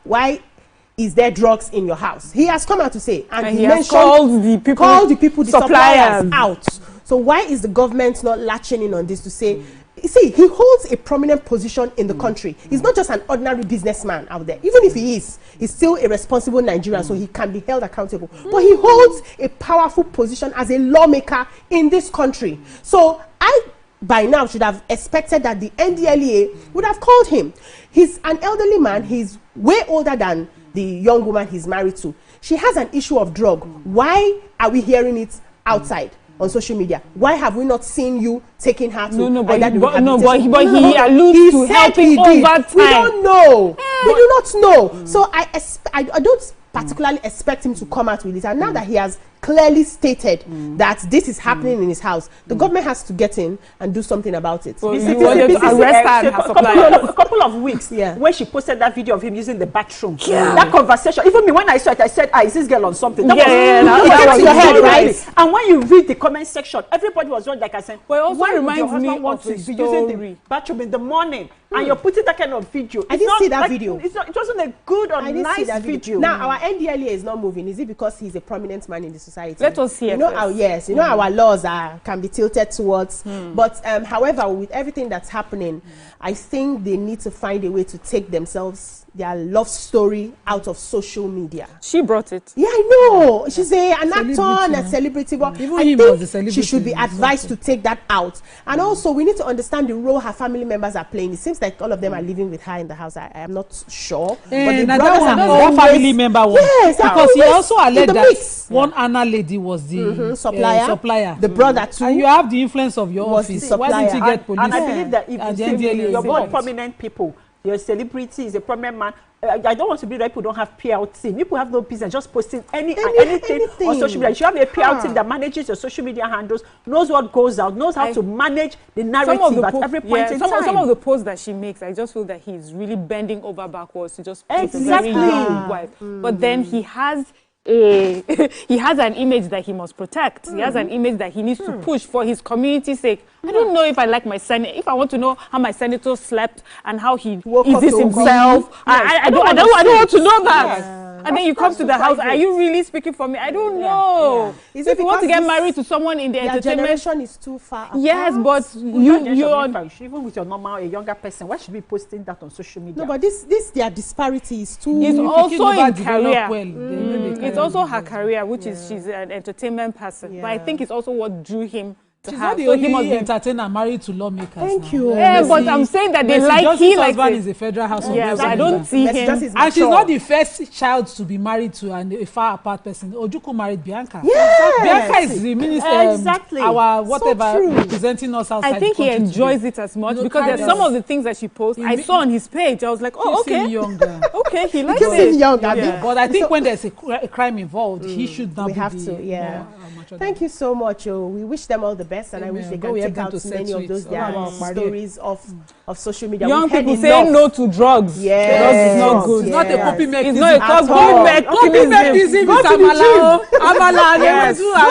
why is there drugs in your house? He has come out to say, and he mentioned called the people, the suppliers out. So why is the government not latching in on this to say, you see, he holds a prominent position in the country. He's not just an ordinary businessman out there. Even if he is, he's still a responsible Nigerian, so he can be held accountable. But he holds a powerful position as a lawmaker in this country. So by now should have expected that the NDLEA would have called him. He's an elderly man. He's way older than the young woman he's married to. She has an issue of drug. Why are we hearing it outside on social media? Why have we not seen you taking her to but he alludes to helping over time. We don't know. We do not know. So I don't particularly expect him to come out with it. And now that he has clearly stated that this is happening in his house, the government has to get in and do something about it. A couple of weeks when she posted that video of him using the bathroom. That conversation, even me when I saw it, I said, is this girl on something? That was your head, right? And when you read the comment section, everybody was just like I said, well, why reminds your husband me want to of be using the bathroom in the morning and you're putting that kind of video? I didn't see that video. It wasn't a good or nice video. Now our NDLEA is not moving. Is it because he's a prominent man in the society? Let us see. You know our laws can be tilted towards. But however, with everything that's happening, I think they need to find a way to take their love story out of social media. She brought it. Yeah, I know. She's an actor and a celebrity, but I think she should be advised to take that out. And also, we need to understand the role her family members are playing. It seems like all of them are living with her in the house. I am not sure. But the brothers are one family member was. Yes, because he also alleged that one Anna lady was the supplier. The brother too. And you have the influence of your office. Why didn't you get police? And I believe that if you're both prominent people, your celebrity is a prominent man. I don't want to be that people don't have PR team. People have no business just posting anything on social media. You should have a PR team that manages your social media handles, knows what goes out, knows how to manage the narrative at every point in time. Some of the posts that she makes, I just feel that he's really bending over backwards to just put a very young wife. But then he has an image that he must protect. He has an image that he needs to push for his community's sake. I don't know if I like my senator. If I want to know how my senator slept and how he eats himself, I don't want to know that. Yes. And then you come to the house. Are you really speaking for me? I don't know. If you want to get married to someone in the entertainment, generation is too far apart. Yes, but even with your normal a younger person, why should we be posting that on social media? No, but this their disparity is too. It's also in career. It's also her career, which is she's an entertainment person. But I think it's also what drew him. She's not the only entertainer married to lawmakers. Thank you. Yeah, but I'm saying that they like he like husband is a federal house of reps. I don't see him. And she's not the first child to be married to a far apart person. Ojuku married Bianca. Yes. Bianca is the minister, our whatever, representing us outside. I think he enjoys it as much because there's some of the things that she posts. I saw on his page. I was like, oh, okay. Younger. Okay, he likes it. But I think when there's a crime involved, he should not be. We have to, Thank you so much. We wish them all the best, and I wish they can take out many of those stories of social media. Young people saying no to drugs. Yes. Drugs is not good. It's not a copy mechanism. It's not a copy mechanism. Go to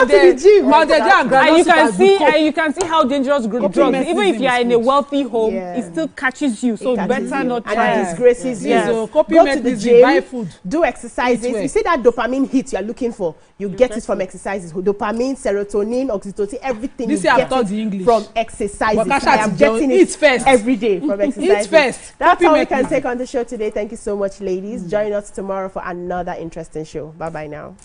the gym. And you can see how dangerous drugs. Even if you are in a wealthy home, it still catches you. So better not try. And it disgraces you. So copy go to the gym, buy food, do exercises. You see that dopamine hit you are looking for. You get it from exercises. Dopamine, serotonin, oxytocin, everything. This you get from exercises. I am getting it every day from exercises. That's all we can take on the show today. Thank you so much, ladies. Join us tomorrow for another interesting show. Bye-bye now.